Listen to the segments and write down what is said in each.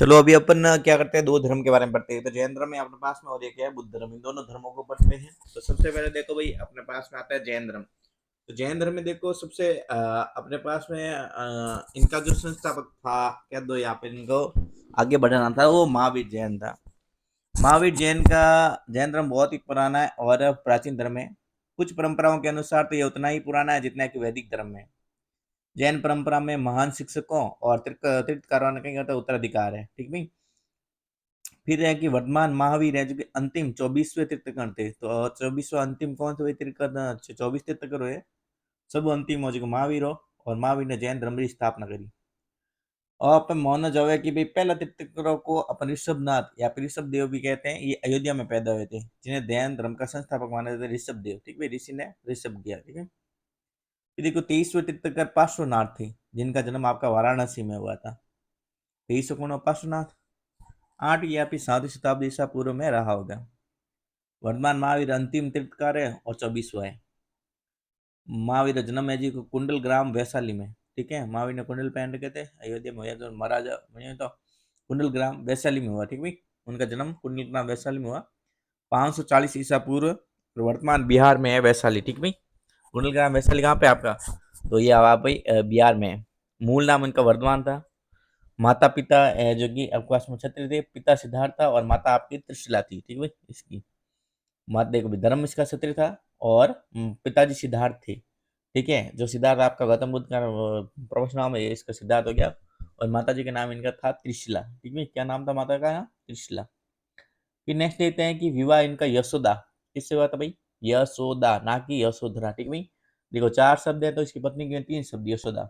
चलो अभी अपन क्या करते हैं, दो धर्म के बारे में पढ़ते हैं। तो जैन धर्म में अपने पास में और एक है बुद्ध धर्म, इन दोनों धर्मों को पढ़ते हैं। तो सबसे पहले देखो भाई, अपने पास में आता है जैन धर्म। तो जैन धर्म में देखो सबसे अपने पास में इनका जो संस्थापक था, क्या दो यहाँ पे इनको आगे बढ़ाना था, वो महावीर जैन था। महावीर जैन का जैन धर्म बहुत ही पुराना है और प्राचीन धर्म है। कुछ परंपराओं के अनुसार तो ये उतना ही पुराना है जितना कि वैदिक धर्म है। जैन परंपरा में महान शिक्षकों और तीर्थकारों का क्या होता है, उत्तराधिकार है। ठीक है। फिर है कि वर्तमान महावीर है जो कि अंतिम 24वें तीर्थंकर थे। तो 24वां अंतिम कौन थे तीर्थंकर? 24 तीर्थंकर हुए, सब अंतिम हो जो महावीर हो। और महावीर ने जैन धर्म की स्थापना करी। और अपन मानना जावे कि भाई पहला तीर्थंकरों को अपन ऋषभनाथ या फिर ऋषभ देव भी कहते हैं। ये अयोध्या में पैदा हुए थे, जिन्हें जैन धर्म का संस्थापक माना जाता है ऋषभ देव। ठीक है, ऋषि ने ऋषभ किया। ठीक है। फिर देखो 23वें तीर्थंकर पार्श्वनाथ थे, जिनका जन्म आपका वाराणसी में हुआ था। 23 कौन पार्श्वनाथ? 8 या फिर 7वीं शताब्दी ईसा पूर्व में रहा होगा। वर्तमान महावीर अंतिम तीर्थकार है और 24वां है। महावीर का जन्म है जी को कुंडल ग्राम वैशाली में। ठीक है, महावीर ने कुंडल पहन रखे थे, अयोध्या में हुआ तो महाराजा बने तो कुंडल ग्राम वैशाली में हुआ। ठीक है, उनका जन्म कुंडल ग्राम वैशाली में हुआ 540 ईसा पूर्व। वर्तमान बिहार में है वैशाली। ठीक है, कुंडल ग्राम वैशाली कहाँ पे आपका? तो ये आप भाई बिहार में है। मूल नाम इनका वर्धमान था। माता पिता जो कि आपके पास में क्षत्रिय थे, पिता सिद्धार्थ था और माता आपकी त्रिशिला थी। ठीक है, इसकी माता देखो भी धर्म इसका क्षत्रिय था और पिताजी सिद्धार्थ थे। ठीक है, जो सिद्धार्थ आपका गौतम बुद्ध का प्रवचन नाम है, इसका सिद्धार्थ हो गया। और माता जी का नाम इनका था त्रिशिला। ठीक है, क्या नाम था माता का? यहाँ त्रिशिला। फिर नेक्स्ट देखते हैं कि विवाह इनका यशोदा किससे हुआ था भाई? यशोदा, ना कि यशोधरा। ठीक है, देखो 4 शब्द है तो इसकी पत्नी के 3 शब्द यशोदा।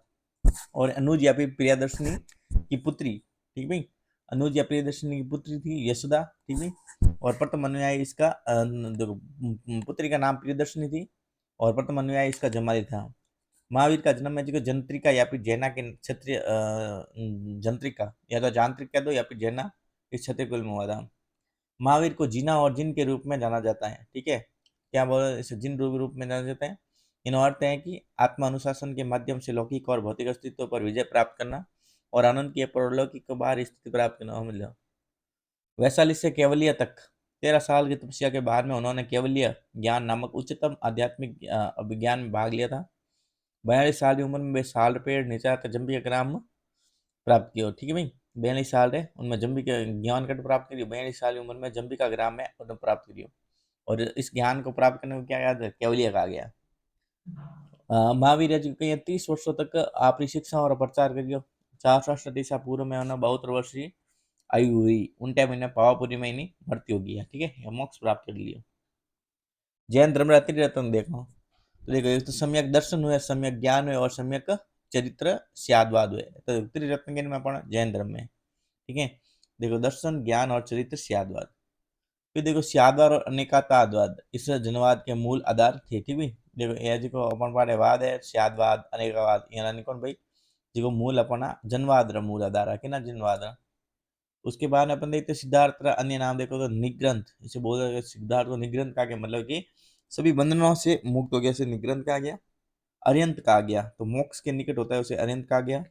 और अनुज या फिर प्रियदर्शनी की पुत्री। ठीक भाई, अनुज या प्रियदर्शनी की पुत्री थी यशोदा। ठीक भाई, और प्रथम अनुयायी इसका देखो पुत्री का नाम प्रियदर्शनी थी और प्रथम अनुयायी इसका जमाली था। महावीर का जन्म है जो जंत्रिका या फिर जैना के क्षत्रिय जंत्रिका या तो जांत्रिक कह दो या फिर जैना इस क्षत्रिय कुल में हुआ था। महावीर को जीना और जिन के रूप में जाना जाता है। ठीक है, क्या बोलो, इसे जिन रूप में जाना जाता है। इन अर्थ है कि आत्मा अनुशासन के माध्यम से लौकिक और भौतिक अस्तित्व पर विजय प्राप्त करना और आनंद की परलौकिक बाहर स्थिति प्राप्त करना। मिला वैशाली से केवलिया तक 13 साल की तपस्या के बाद में उन्होंने केवलिया ज्ञान नामक उच्चतम आध्यात्मिक अभिज्ञान में भाग लिया था। 42 साल की उम्र में वे साल पेड़ नीचा जम्बी का ग्राम प्राप्त किया। ठीक है भाई, 42 साल है उनमें जम्बी के ज्ञान का प्राप्त करियो। 42 साल की उम्र में जम्बी का ग्राम में उन्हें प्राप्त करियो। और इस ज्ञान को प्राप्त करने को क्या याद है? केवलिया कहा गया। महावीर जी के 30 वर्षों तक आपकी शिक्षा और प्रचार करियो। 4 ईसा पूर्व में उन्हें 72 वर्ष की आयु हुई। उन टाइम इन्हें पावापुरी में इन्हीं भर्ती हो गया। ठीक है, मोक्ष प्राप्त कर लिया। जैन धर्म त्रिरत्न देखो, तो देखो एक तो सम्यक दर्शन हुए, सम्यक ज्ञान हुए और सम्यक चरित्र स्यादवाद हुए। तो त्रिरत्न के में पढ़ा जैन धर्म में। ठीक है, देखो दर्शन, ज्ञान और चरित्र स्यादवाद। फिर देखो स्यादवाद और अनेकातावाद इस जनवाद के मूल आधार थे। ठीक है, देखो ये जो अपन पाठे वाद है स्यादवाद अनेकवाद, यानी कौन भाई जो मूल अपना जनवाद रा मूल आधार है कि ना जनवाद रा। उसके बाद में अपन देखते सिद्धार्थ का अन्य नाम देखो तो निग्रंथ, इसे बोला सिद्धार्थ को निग्रंथ कहा गया, मतलब कि सभी बंधनों से मुक्त हो गया, से निग्रंथ कहा गया। अरियंत कहा गया तो मोक्ष के निकट होता है, उसे अरियंत कहा गया।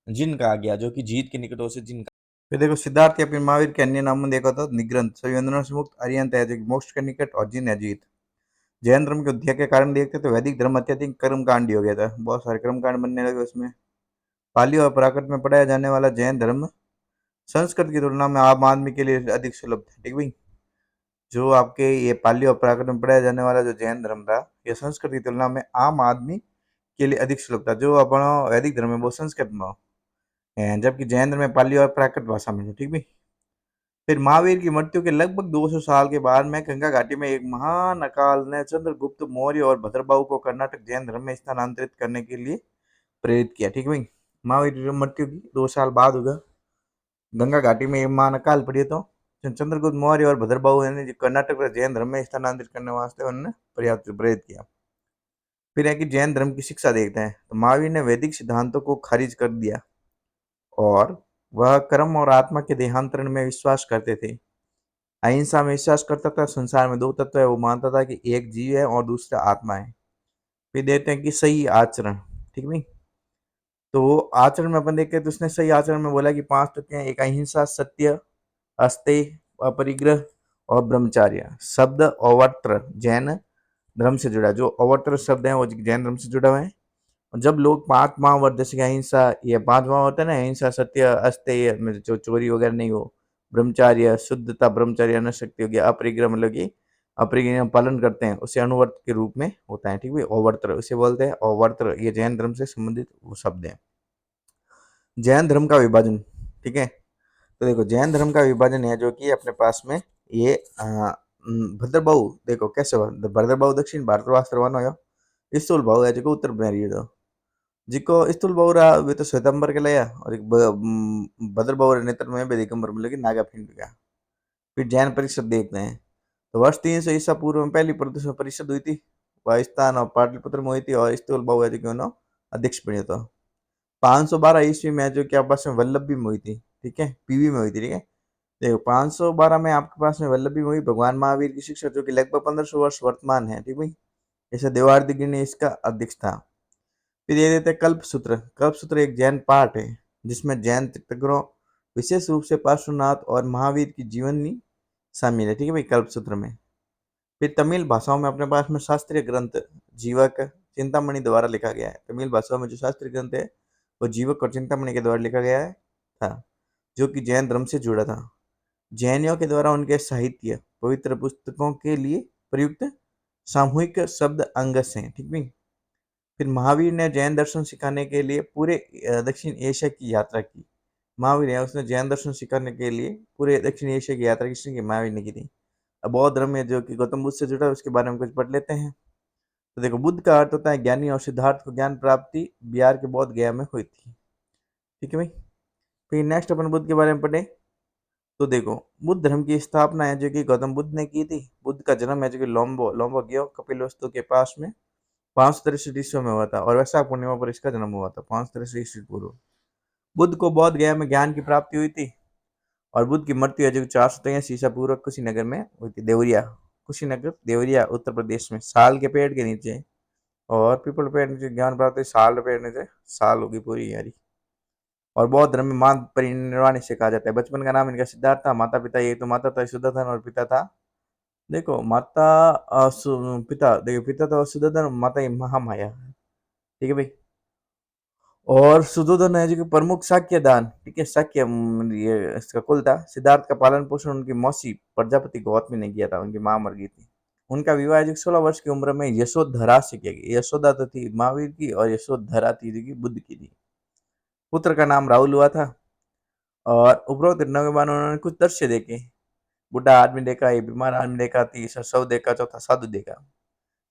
जिन कहा गया जो कि जीत के निकट हो, उसे जिन। फिर देखो सिद्धार्थ या फिर महावीर के अन्य नाम देखो तो निग्रंथ सभी बंधनों से मुक्त, अरियंत है जो मोक्ष के निकट, और जिन है जीत। जैन धर्म के अध्यय के कारण देखते तो वैदिक धर्म अत्यधिक कर्मकांडी हो गया था, बहुत सारे कर्मकांड बनने लगे उसमें। पाली और प्राकृत में पढ़ाया जाने वाला जैन धर्म संस्कृत की तुलना में आम आदमी के लिए अधिक सुलभ था। ठीक भाई, जो आपके ये पाली और प्राकृत में पढ़ाया जाने वाला जो जैन धर्म था, ये संस्कृत की तुलना में आम आदमी के लिए अधिक सुलभ था। जो अपना वैदिक धर्म है वो संस्कृत में हो, जबकि जैन धर्म में पाली और प्राकृत भाषा में। ठीक भाई, फिर महावीर की मृत्यु के लगभग 200 साल के बाद में गंगा घाटी में एक महान अकाल ने चंद्रगुप्त मौर्य और भद्रबाहु को कर्नाटक जैन धर्म में स्थानांतरित करने के लिए प्रेरित किया। ठीक भाई, महावीर की मृत्यु की 2 साल बाद होगा, गंगा घाटी में एक महान अकाल पड़ी तो चंद्रगुप्त मौर्य और भद्रबाहु ने कर्नाटक में जैन धर्म में स्थानांतरित करने वास्ते उन्होंने पर्याप्त प्रेरित किया। फिर है कि जैन धर्म की शिक्षा देखते हैं तो महावीर ने वैदिक सिद्धांतों को खारिज कर दिया और वह कर्म और आत्मा के देहांतरण में विश्वास करते थे। अहिंसा में विश्वास करता था, संसार में 2 तत्व है, वो मानता था कि एक जीव है और दूसरा आत्मा है। फिर देते हैं कि सही आचरण। ठीक है, तो आचरण में अपन देखें तो उसने सही आचरण में बोला कि 5 तत्व हैं, एक अहिंसा, सत्य, अस्तेय, अपरिग्रह और ब्रह्मचार्य। शब्द अवत्र जैन धर्म से जुड़ा है। जो अवत्र शब्द है वो जैन धर्म से जुड़ा हुआ है। और जब लोग 5 महावर्त जैसे कि अहिंसा, ये 5 महा होता है ना, अहिंसा, सत्य, अस्तेय में जो चोरी वगैरह नहीं हो, ब्रह्मचार्य शुद्धता, ब्रह्मचार्य अनशक्ति हो गया, अपरिग्रह मतलब कि अपरिग्रह का पालन करते हैं, उसे अनुवर्त के रूप में होता है। ठीक है, अवर्त्र उसे बोलते हैं अवर्त्र। ये जैन धर्म से संबंधित वो शब्द है। जैन धर्म का विभाजन, ठीक है, तो देखो जैन धर्म का विभाजन है जो कि अपने पास में ये भद्रबाहु देखो कैसे भद्रबाहु दक्षिण भारत रवाना हो, स्थूल भाव है जो उत्तर में रही है, जिको स्थूल बहु रहा वे तो श्वेतंबर के लिया, और एक भद्र बहु नेत्र में भी दिगंबर मतलब कि नागापिंड का। फिर जैन परिषद देखते हैं, तो वर्ष 300 ईसा पूर्व में पहली प्रदेश में परिषद हुई थी, राजस्थान और पाटलिपुत्र में हुई थी, और स्थूल बहु है जो कि उन्होंने अध्यक्ष बने था। 512 ईस्वी में जो कि आपस में वल्लभी में हुई थी, ठीक है, पीवी में हुई थी, ठीक है। देखो 512 में आपके पास में वल्लभी में हुई, भगवान महावीर की शिक्षा जो कि लगभग 1500 वर्ष वर्तमान है, ठीक भाई। जैसे देवार्दिगिरी ने इसका अध्यक्ष था। फिर ये देते हैं कल्पसूत्र। कल्पसूत्र एक जैन पाठ है जिसमें जैन तीर्थंकरों विशेष रूप से पार्श्वनाथ और महावीर की जीवनी शामिल है, ठीक है भाई, कल्पसूत्र में। फिर तमिल भाषाओं में अपने पास में शास्त्रीय ग्रंथ जीवक चिंतामणि द्वारा लिखा गया है। तमिल भाषाओं में जो शास्त्रीय ग्रंथ है वो जीवक और चिंतामणि के द्वारा लिखा गया है था, जो कि जैन धर्म से जुड़ा था। जैनियों के द्वारा उनके साहित्य पवित्र पुस्तकों के लिए प्रयुक्त सामूहिक शब्द अंगस हैं, ठीक है। फिर महावीर ने जैन दर्शन सिखाने के लिए पूरे दक्षिण एशिया की यात्रा की। महावीर है उसने जैन दर्शन सिखाने के लिए पूरे दक्षिण एशिया की यात्रा किसने की? महावीर ने की थी। अब बौद्ध धर्म में जो कि गौतम बुद्ध से जुड़ा है उसके बारे में कुछ पढ़ लेते हैं। तो देखो बुद्ध का अर्थ होता है ज्ञानी, और सिद्धार्थ को ज्ञान प्राप्ति बिहार के बौद्ध गया में हुई थी, ठीक है भाई। फिर नेक्स्ट अपन बुद्ध के बारे में पढ़े, तो देखो बुद्ध धर्म की स्थापना है जो कि गौतम बुद्ध ने की थी। बुद्ध का जन्म है जो कि लोम्बो लोम्बो गयो कपिलवस्तु के पास में 563 ईस्वी में हुआ था, और वैशाख पूर्णिमा पर इसका जन्म हुआ था 563 ईस्वी पूर्व। बुद्ध को बौद्ध गया में ज्ञान की प्राप्ति हुई थी, और बुद्ध की मृत्यु है जो 483 ईसा पूर्व कुशीनगर में हुई थी। देवरिया, कुशीनगर देवरिया उत्तर प्रदेश में, साल के पेड़ के नीचे, और पीपल पेड़ नीचे ज्ञान प्राप्त हुई, साल पेड़ नीचे, साल होगी पूरी यारी। और बौद्ध धर्म में मां परिनिर्वाण से कहा जाता है। बचपन का नाम इनका सिद्धार्थ था। माता पिता ये तो माता था सुदर्शन और पिता था, देखो माता पिता, देखो पिता था सुदर्शन, माता ही महामाया, ठीक है भाई। और सुदोधन है जो कि प्रमुख शाक्य दान, ठीक है, शाक्य ये इसका कुल था। सिद्धार्थ का पालन पोषण उनकी मौसी प्रजापति गौतमी ने किया था, उनकी मां मर गई थी। उनका विवाह जो 16 वर्ष की उम्र में यशोधरा से किया गया। यशोदा तो थी महावीर की, और यशोधरा थी जो कि बुद्ध की थी। पुत्र का नाम राहुल हुआ था। और उपरोक्त घटनाओं के बाद उन्होंने कुछ दृश्य देखे। बुढ़ा आदमी देखा, एक बीमार आदमी देखा, तीसरा शव देखा, चौथा साधु देखा।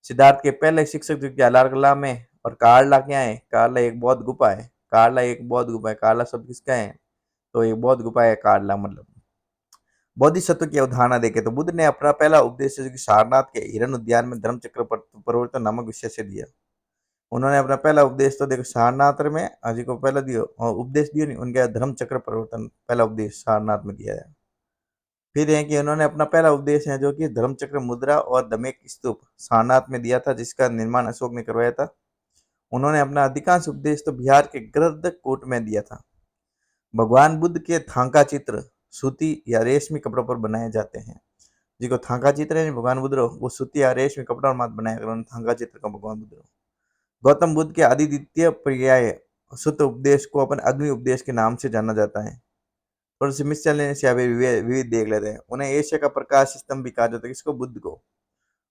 सिद्धार्थ के पहले शिक्षक जो कि अलारकला में, और कारला क्या है? कारला एक बौद्ध गुफा है। कारला एक बौद्ध गुफा है। कारला शब्द किसका है? तो एक बौद्ध गुफा है कारला मतलब। बोधिसत्व की अवधारणा देखे तो बुद्ध ने अपना पहला उपदेश जो कि सारनाथ के हिरण उद्यान में धर्म चक्र परिवर्तन नामक विषय से दिया। उन्होंने अपना पहला उपदेश तो देखो सारनाथ में अजी को पहला दियो, और उपदेश दियो नहीं, उनका धर्म चक्र परिवर्तन पहला उपदेश सारनाथ में दिया है। फिर है कि उन्होंने अपना पहला उपदेश है जो कि धर्मचक्र मुद्रा और दमेक स्तूप सारनाथ में दिया था, जिसका निर्माण अशोक ने करवाया था। उन्होंने अपना अधिकांश उपदेश तो बिहार के गृद्धकूट में दिया था। भगवान बुद्ध के थांका चित्र सूती या रेशमी कपड़ों पर बनाए जाते हैं। जिसको थांका चित्र है भगवान बुद्ध वो सूती या रेशमी कपड़ा और मात बनाया कर थांका चित्र का भगवान बुद्ध। गौतम बुद्ध के आदि द्वितीय पर्याय शुद्ध उपदेश को अपन अग्नि उपदेश के नाम से जाना जाता है। थोड़ी सी मिस चलने से विविध देख लेते हैं। उन्हें एशिया का प्रकाश स्तंभ भी कहा जाता है। किसको? बुद्ध को।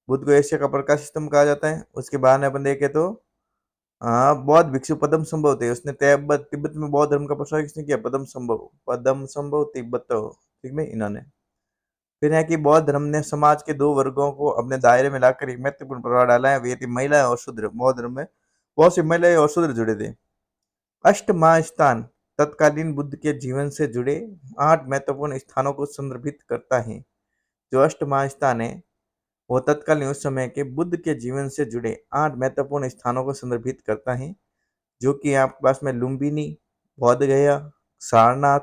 बुद्ध को एशिया का प्रकाश स्तंभ कहा जाता है। उसके बाद में अपन देखें तो बौद्ध भिक्षु पद्म संभव थे। उसने तिब्बत तिब्बत में बौद्ध धर्म का प्रसार किसने किया? पद्म संभव तिब्बत, ठीक है इन्होंने। फिर है कि बौद्ध धर्म ने समाज के दो वर्गों को अपने दायरे में लाकर एक महत्वपूर्ण प्रभाव डाला है, वे थी महिलाएं और शूद्र। बौद्ध धर्म में बहुत सी महिलाएं और शूद्र जुड़े थे। अष्टमा स्थान तत्कालीन बुद्ध के जीवन से जुड़े 8 महत्वपूर्ण स्थानों को संदर्भित करता है। जो अष्टमा स्थान है वो तत्कालीन उस समय के बुद्ध के जीवन से जुड़े 8 महत्वपूर्ण स्थानों को संदर्भित करता है, जो कि आपके पास में लुम्बिनी, बौद्ध गया, सारनाथ,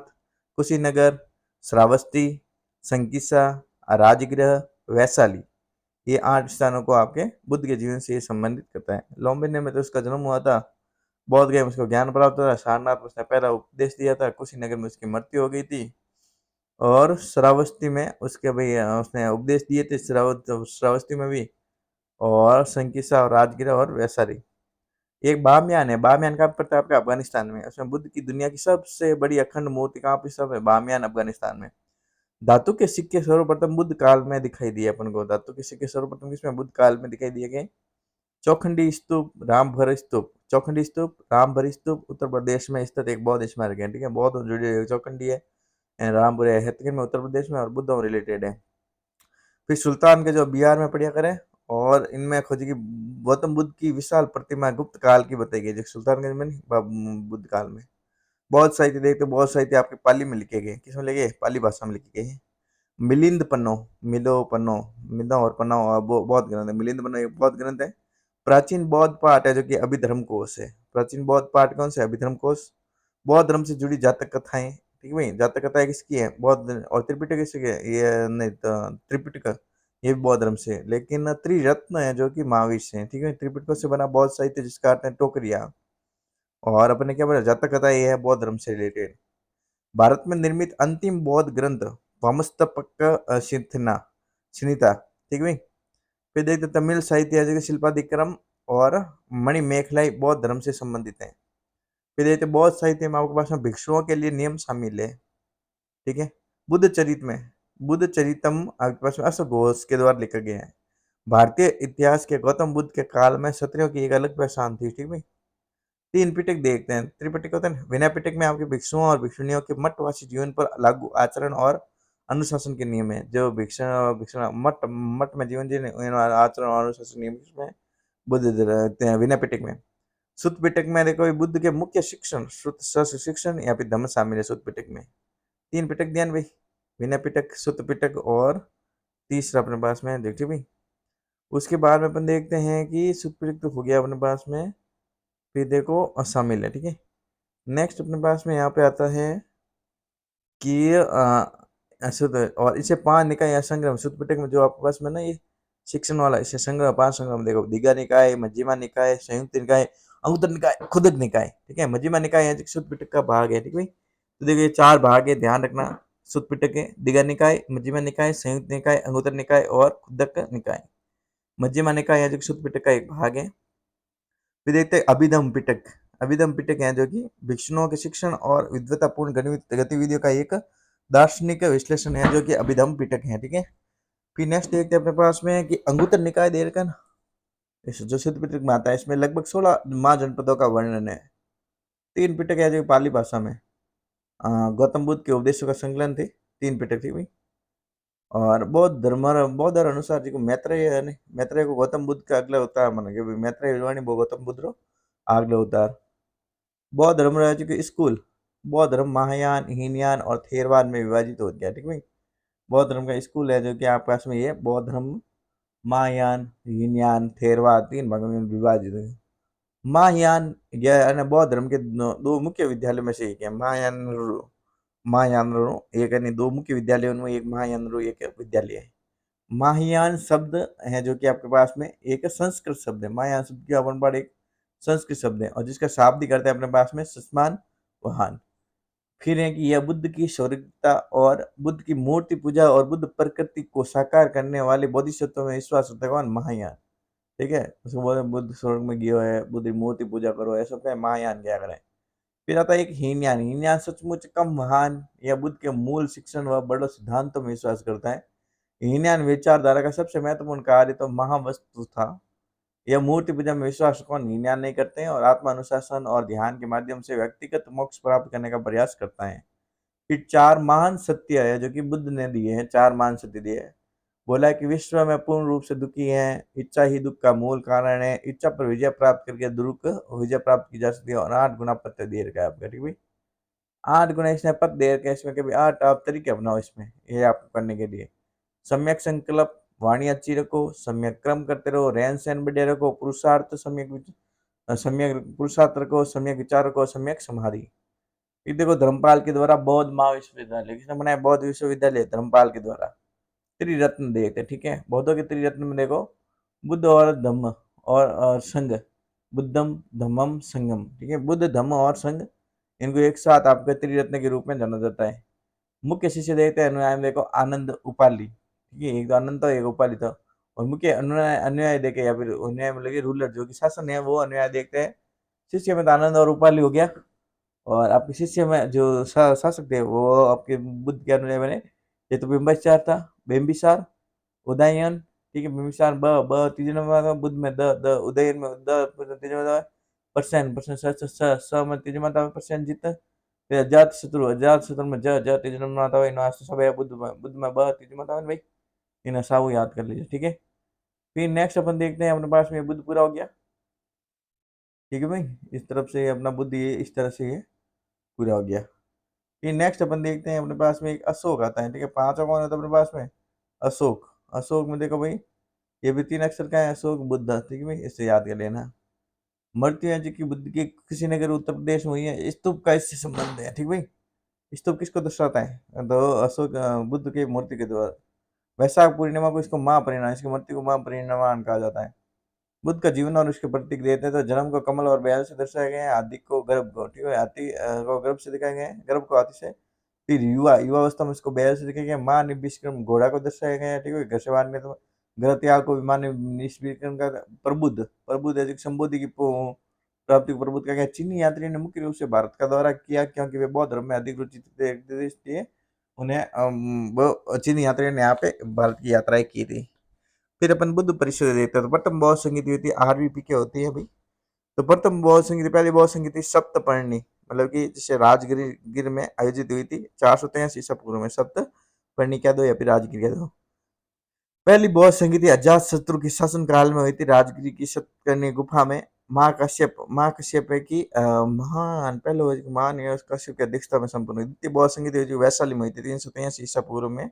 कुशीनगर, श्रावस्ती, संकिसा, राजगृह, वैशाली, ये 8 स्थानों को आपके बुद्ध के जीवन से संबंधित करता है। लुम्बिनी में तो उसका जन्म हुआ था, बौद्ध गया में उसको ज्ञान प्राप्त हुआ। सारनाथ में उसने पहला उपदेश दिया था। कुशीनगर में उसकी मृत्यु हो गई थी। और श्रावस्ती में उसके भाई उसने उपदेश दिए थे, श्रावस्ती में भी। और संकिसा और राजगिरा और वैसारी। एक बामियान है। बामियान कहाँ पड़ता है? आपके अफगानिस्तान में। उसमें बुद्ध की दुनिया की सबसे बड़ी अखंड मूर्ति कहाँ पे सब है? बामियान, अफगानिस्तान में। धातु के सिक्के सर्वप्रथम बुद्ध काल में दिखाई दिए अपन को। धातु के सिक्के सर्वप्रथम किसमें? बुद्ध काल में दिखाई दिए गए। चौखंडी स्तूप, रामभर स्तूप। चौखंडी स्तूप, रामभर स्तूप उत्तर प्रदेश में स्थित एक बौद्ध स्मारक है। ठीक है, बौद्ध से जुड़ी हुई चौखंडी है। रामपुर है हथगढ़ में उत्तर प्रदेश में और बुद्ध रिलेटेड है। फिर सुल्तान के जो बिहार में पढ़िया करें। और इनमें खोजी की गौतम बुद्ध की विशाल प्रतिमा गुप्त काल की बताई गई, जो सुल्तानगंज में नहीं, बुद्ध काल में। बहुत साहित्य देखते, बहुत साहित्य आपके पाली में लिखे गए। किसमें लिखे? पाली भाषा में लिखे गए हैं। मिलिंद पन्नो, मिलो पन्नो, मिलो और पन्नो बौद्ध ग्रंथ है। मिलिंद पन्नो एक बौद्ध ग्रंथ है। प्राचीन बौद्ध पाठ है जो कि अभिधर्म कोश है। प्राचीन बौद्ध पाठ कौन सा है? अभिधर्म कोश। बौद्ध धर्म से जुड़ी जातक कथाएं। ठीक है भाई, जातक कथाएं किसकी है? बौद्ध। और त्रिपिटक किसकी है? ये नहीं तो त्रिपिटक, ये भी बौद्ध धर्म से है। लेकिन त्रिरत्न है जो कि महावीर से है। ठीक है, त्रिपिटकों से बना बौद्ध साहित्य जिसका अर्थ है टोकरिया। और अपने क्या बोला? जातक कथा ये है बौद्ध धर्म से रिलेटेड। भारत में निर्मित अंतिम बौद्ध ग्रंथ वमस्तपक संहिता। ठीक है भाई। फिर देखते तमिल साहित्य है जो कि शिल्पादिक्रम और मणिमेखलाई बौद्ध धर्म से संबंधित है। फिर देखते बौद्ध साहित्य में आपके पास में भिक्षुओं के लिए नियम शामिल है। ठीक है। बुद्ध चरित में, बुद्ध चरितम आपके पास में अश्वघोष के द्वारा लिखा गया है। भारतीय इतिहास के गौतम बुद्ध के काल में क्षत्रियों की एक अलग पहचान थी। ठीक है। तीन पिटक देखते हैं। त्रिपिटक होता है ना, विनय पिटक में आपके भिक्षुओं और भिक्षुणियों के मठवासी जीवन पर लागू आचरण और अनुशासन के नियम है। जो भिक्षु भिक्षु मठ मठ में जीवन जीने आचरण और अनुशासन नियम किसमें? बुद्ध रहते हैं विनय पिटक में। सुत पिटक में देखो बुद्ध के मुख्य शिक्षण, श्रुत शास्त्र शिक्षण या फिर धम्म शामिल है सुत पिटक में। तीन पिटक ध्यान भाई, विनय पिटक, सुत पिटक और तीसरा अपने पास में देखिए भाई। उसके बाद में अपन देखते हैं कि सुत पिटक तो हो गया अपने पास में। फिर देखो शामिल है। ठीक है। नेक्स्ट अपने पास में यहाँ पे आता है कि शुद्ध और इसे पांच निकाय या संग्रह शुद्ध पिटक में जो आपके पास में ना ये शिक्षण वाला, इसे संग्रह पांच संग्रह में देखो दीघा निकाय, मध्यमा निकाय, संयुक्त निकाय, अंगुत्तर निकाय, खुदक निकाय। ठीक है, मध्यमा निकाय है शुद्ध पिटक का भाग है। ठीक है, तो देखिए चार भाग है, ध्यान रखना। शुद्ध पिटक है दीघा निकाय, मध्यमा निकाय, संयुक्त निकाय, अंगुत्तर निकाय और खुदक निकाय। मध्यमा निकाय है जो शुद्ध पिटक का एक भाग है। फिर देखते हैं अभिधम पिटक। अभिधम पिटक है जो कि भिक्षुओं के शिक्षण और विद्वतापूर्ण गतिविधियों का एक दार्शनिक विश्लेषण है, जो कि अभिधम पिटक है। ठीक है। फिर नेक्स्ट देखते हैं अपने पास में कि अंगुत्तर निकाय दे रखा ना, इस जो सिद्ध पिटक में आता है, इसमें लगभग 16 महाजनपदों का वर्णन है। तीन पिटक है जो पाली भाषा में गौतम बुद्ध के उपदेशों का संकलन थे। तीन पिटक थी भाई। और बौद्ध धर्म अनुसार जी को मैत्रेय है ने, मैत्रेय को गौतम बुद्ध का अगला अवतार माना गया। मैत्रेय विद्वानी गौतम बुद्ध रो अगला अवतार। बौद्ध धर्म राज्य के स्कूल, बौद्ध धर्म महायान, हीनयान और थेरवाद में विभाजित हो गया। ठीक है। बौद्ध धर्म का स्कूल है जो कि आपके पास में ये बौद्ध धर्म महायान, हीनयान, थेरवाद तीन भागों में विभाजित है। महायान यह बौद्ध धर्म के दो मुख्य विद्यालयों में से एक है। महायान एक है, दो मुख्य विद्यालय उनमें एक महायान एक विद्यालय है। महायान शब्द है जो कि आपके पास में एक संस्कृत शब्द है। महायान शब्द की अपन पढ़ एक संस्कृत शब्द है और जिसका शाब्दिक अर्थ है अपने पास में सस्मान वाहन। फिर है कि यह बुद्ध की शौर्यता और बुद्ध की मूर्ति पूजा और बुद्ध प्रकृति को साकार करने वाले बोधिसत्व में विश्वास रखता है। कौन? महायान। ठीक है, उसको बोलते बुद्ध स्वर्ग में गया है, बुद्ध की मूर्ति पूजा करो, ऐसा क्या महायान क्या करें। फिर आता है एक हीनयान। हीनयान सचमुच कम महान या बुद्ध के मूल शिक्षण व बड़े सिद्धांतों में विश्वास करता है। हीनयान विचारधारा का सबसे महत्वपूर्ण कार्य तो महावस्तु था। यह मूर्ति पूजा में विश्वास कौन? हीनयान नहीं करते हैं और आत्मा अनुशासन और ध्यान के माध्यम से व्यक्तिगत मोक्ष प्राप्त करने का प्रयास करता है। फिर चार महान सत्य है जो कि बुद्ध ने दिए हैं। चार महान सत्य दिए हैं। बोला कि विश्व में पूर्ण रूप से दुखी है, इच्छा ही दुख का मूल कारण है, इच्छा पर विजय प्राप्त करके दुख विजय प्राप्त की जा सकती है। और 8 गुना पत्य दे रखा है आपका। ठीक है, 8 गुना इसने पद दे रखा है इसमें कि 8 आप तरीके अपनाओ इसमें, ये आपको करने के लिए। सम्यक संकल्प, वाणी अच्छी रखो, सम्यक क्रम करते रहो, रहन सहन बढ़िया रखो, पुरुषार्थ सम्यक पुरुषार्थ रखो, सम्यक विचार रखो, सम्यक समाधि। ये देखो धर्मपाल के द्वारा बौद्ध महाविश्वविद्यालय किसने बनाया? बौद्ध विश्वविद्यालय धर्मपाल के द्वारा। त्रिरत्न देते। ठीक है, बौद्धों के त्रिरत्न में देखो बुद्ध और धम्म और संघ, बुद्धम धम्मम संगम। ठीक है, बुद्ध धम्म और संघ, इनको एक साथ आपके त्रिरत्न के रूप में जाना जाता है। मुख्य शिष्य देखते हैं अनुयायी में देखो आनंद उपाली। ठीक है, एक तो आनंद था, एक उपाली था। और मुख्य अनुयायी अनुयायी देखे या फिर अनुयायी मतलब कि रूलर जो कि शासन है वो अनुयायी देखते हैं। शिष्य में तो आनंद और उपाली हो गया। और आपके शिष्य में जो शासक थे वो आपके बुद्ध के अनुयायी बने। ये तो बिंबिसार था, बिंबिसार, उदयन। ठीक है, बिंबिसार ब ब तीसरे नंबर था, बुद्ध में द द उदयन में द तीसरे में था, परसेंट परसेंट स में तीसरे में था परसेंट जीत। फिर अजात शत्रु में ज ज तीसरे नंबर आता है। इन सब है बुद्ध में ब तीसरे में आता है भाई। इन साहू याद कर लीजिए। ठीक है, फिर नेक्स्ट अपन देखते हैं अपने पास में बुद्ध पूरा हो गया। ठीक है भाई, इस तरफ से अपना बुद्ध ये इस तरह से ये पूरा हो गया। फिर नेक्स्ट अपन देखते हैं अपने पास में एक अशोक आता है। ठीक है, पांचवा कौन होता है अपने पास में? अशोक। अशोक में देखो भाई, ये भी 3 अक्षर का है, अशोक बुद्ध। ठीक है भाई, इससे याद कर लेना। मृत्यु है जो कि बुद्ध की किसी नगर उत्तर प्रदेश में हुई है। स्तूप का इससे संबंध है। ठीक भाई, स्तूप किसको दर्शाता है? तो अशोक बुद्ध की मूर्ति के द्वारा। वैशाख पूर्णिमा को इसको महापरिनिर्वाण, इसकी मूर्ति को महापरिनिर्वाण कहा जाता है। बुद्ध का जीवन और उसके प्रतीक देते हैं। तो जन्म को कमल और बैल से दर्शाया गया है, हाथी को गर्भ को। ठीक है, हाथी को गर्भ से दिखाया गया है, गर्भ को हाथी से। फिर युवावस्था में इसको बैल से दिखाया गया। माँ निविष्क्रम घोड़ा को दर्शाया गया है। ठीक है, घर से बाहर निकले तो ग्रह त्याग को भी माँ निविष्क्रम का प्रबुद्ध प्रबुद्ध है जो संबोधि की प्राप्ति को प्रबुद्ध का गया। चीनी यात्री ने मुख्य रूप से भारत का दौरा किया क्योंकि वे बौद्ध धर्म में अधिक रुचि थे, इसलिए उन्हें वो चीनी यात्री ने यहाँ पे भारत की यात्राएं की थी। फिर अपन बुद्ध परिषद देखते हैं। तो प्रथम बौद्ध संगीत हुई थी, आरबीपी के होती है भाई। तो प्रथम बौद्ध संगीत, पहली बौद्ध संगीत थी सप्तपर्णी, मतलब कि जैसे राजगिर गिर में आयोजित हुई थी 483 ईसा पूर्व में। सप्तपर्णी कह दो या फिर राजगिर कह दो। पहली बौद्ध संगीत अजात शत्रु के शासन काल में हुई थी, राजगिरी की सतकर्णी गुफा में। महाकश्यप है कि महान पहले महान कश्यप की अध्यक्षता में संपन्न हुई। द्वितीय बौद्ध संगीत जो वैशाली में हुई थी 383 ईसा पूर्व में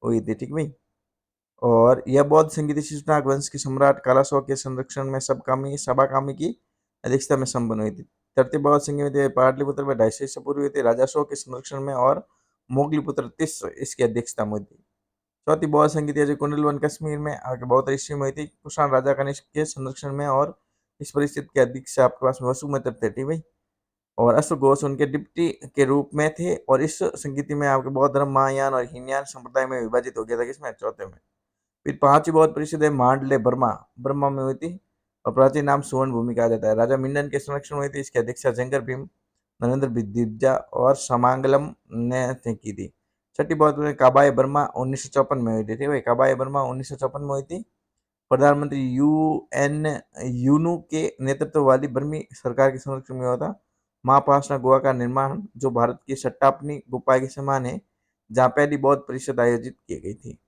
हुई थी। ठीक भाई, और यह बौद्ध संगीत शिशुनाग वंश के सम्राट कालाशोक के संरक्षण में सभाकामी की अध्यक्षता में संपन्न हुई थी। तृतीय बौद्ध संगीत पाटलिपुत्र में 250 ईसा पूर्व हुई थी, राजा अशोक के संरक्षण में, और मोगलीपुत्र तिस इसकी अध्यक्षता में हुई थी। चौथी बौद्ध संगीत जो कुंडलवन कश्मीर में आगे बौद्ध ऋषि में हुई थी, कुषाण राजा कनिष्क के संरक्षण में, और इस परिस्थिति के अध्यक्ष आपके पास वसुमित्र थे। ठीक भाई, और अश्व घोष उनके डिप्टी के रूप में थे। और इस संगीति में आपके बौद्ध धर्म महायान और हीनयान संप्रदाय में विभाजित हो गया था। किसमें? चौथे में। फिर पांचवी बौद्ध परिषद है मांडले बर्मा, ब्रह्मा में हुई थी, और प्राचीन नाम सुवर्ण भूमि कहा जाता है। राजा मिंडन के संरक्षण में हुई थी, इसकी अध्यक्षता जंगर भीम, नरेंद्र दिग्जा और समांगलम ने की थी। छठी बौद्ध में काबाय बर्मा 1954 में हुई थी। भाई, काबाय बर्मा 1954 में हुई थी। प्रधानमंत्री यूएन यूनू के नेतृत्व वाली बर्मी सरकार के संरक्षण में हुआ था। महापाषाण गुहा का निर्माण जो भारत की सट्टापनी गुफा के समान है, जहाँ पहली बौद्ध परिषद आयोजित की गई थी।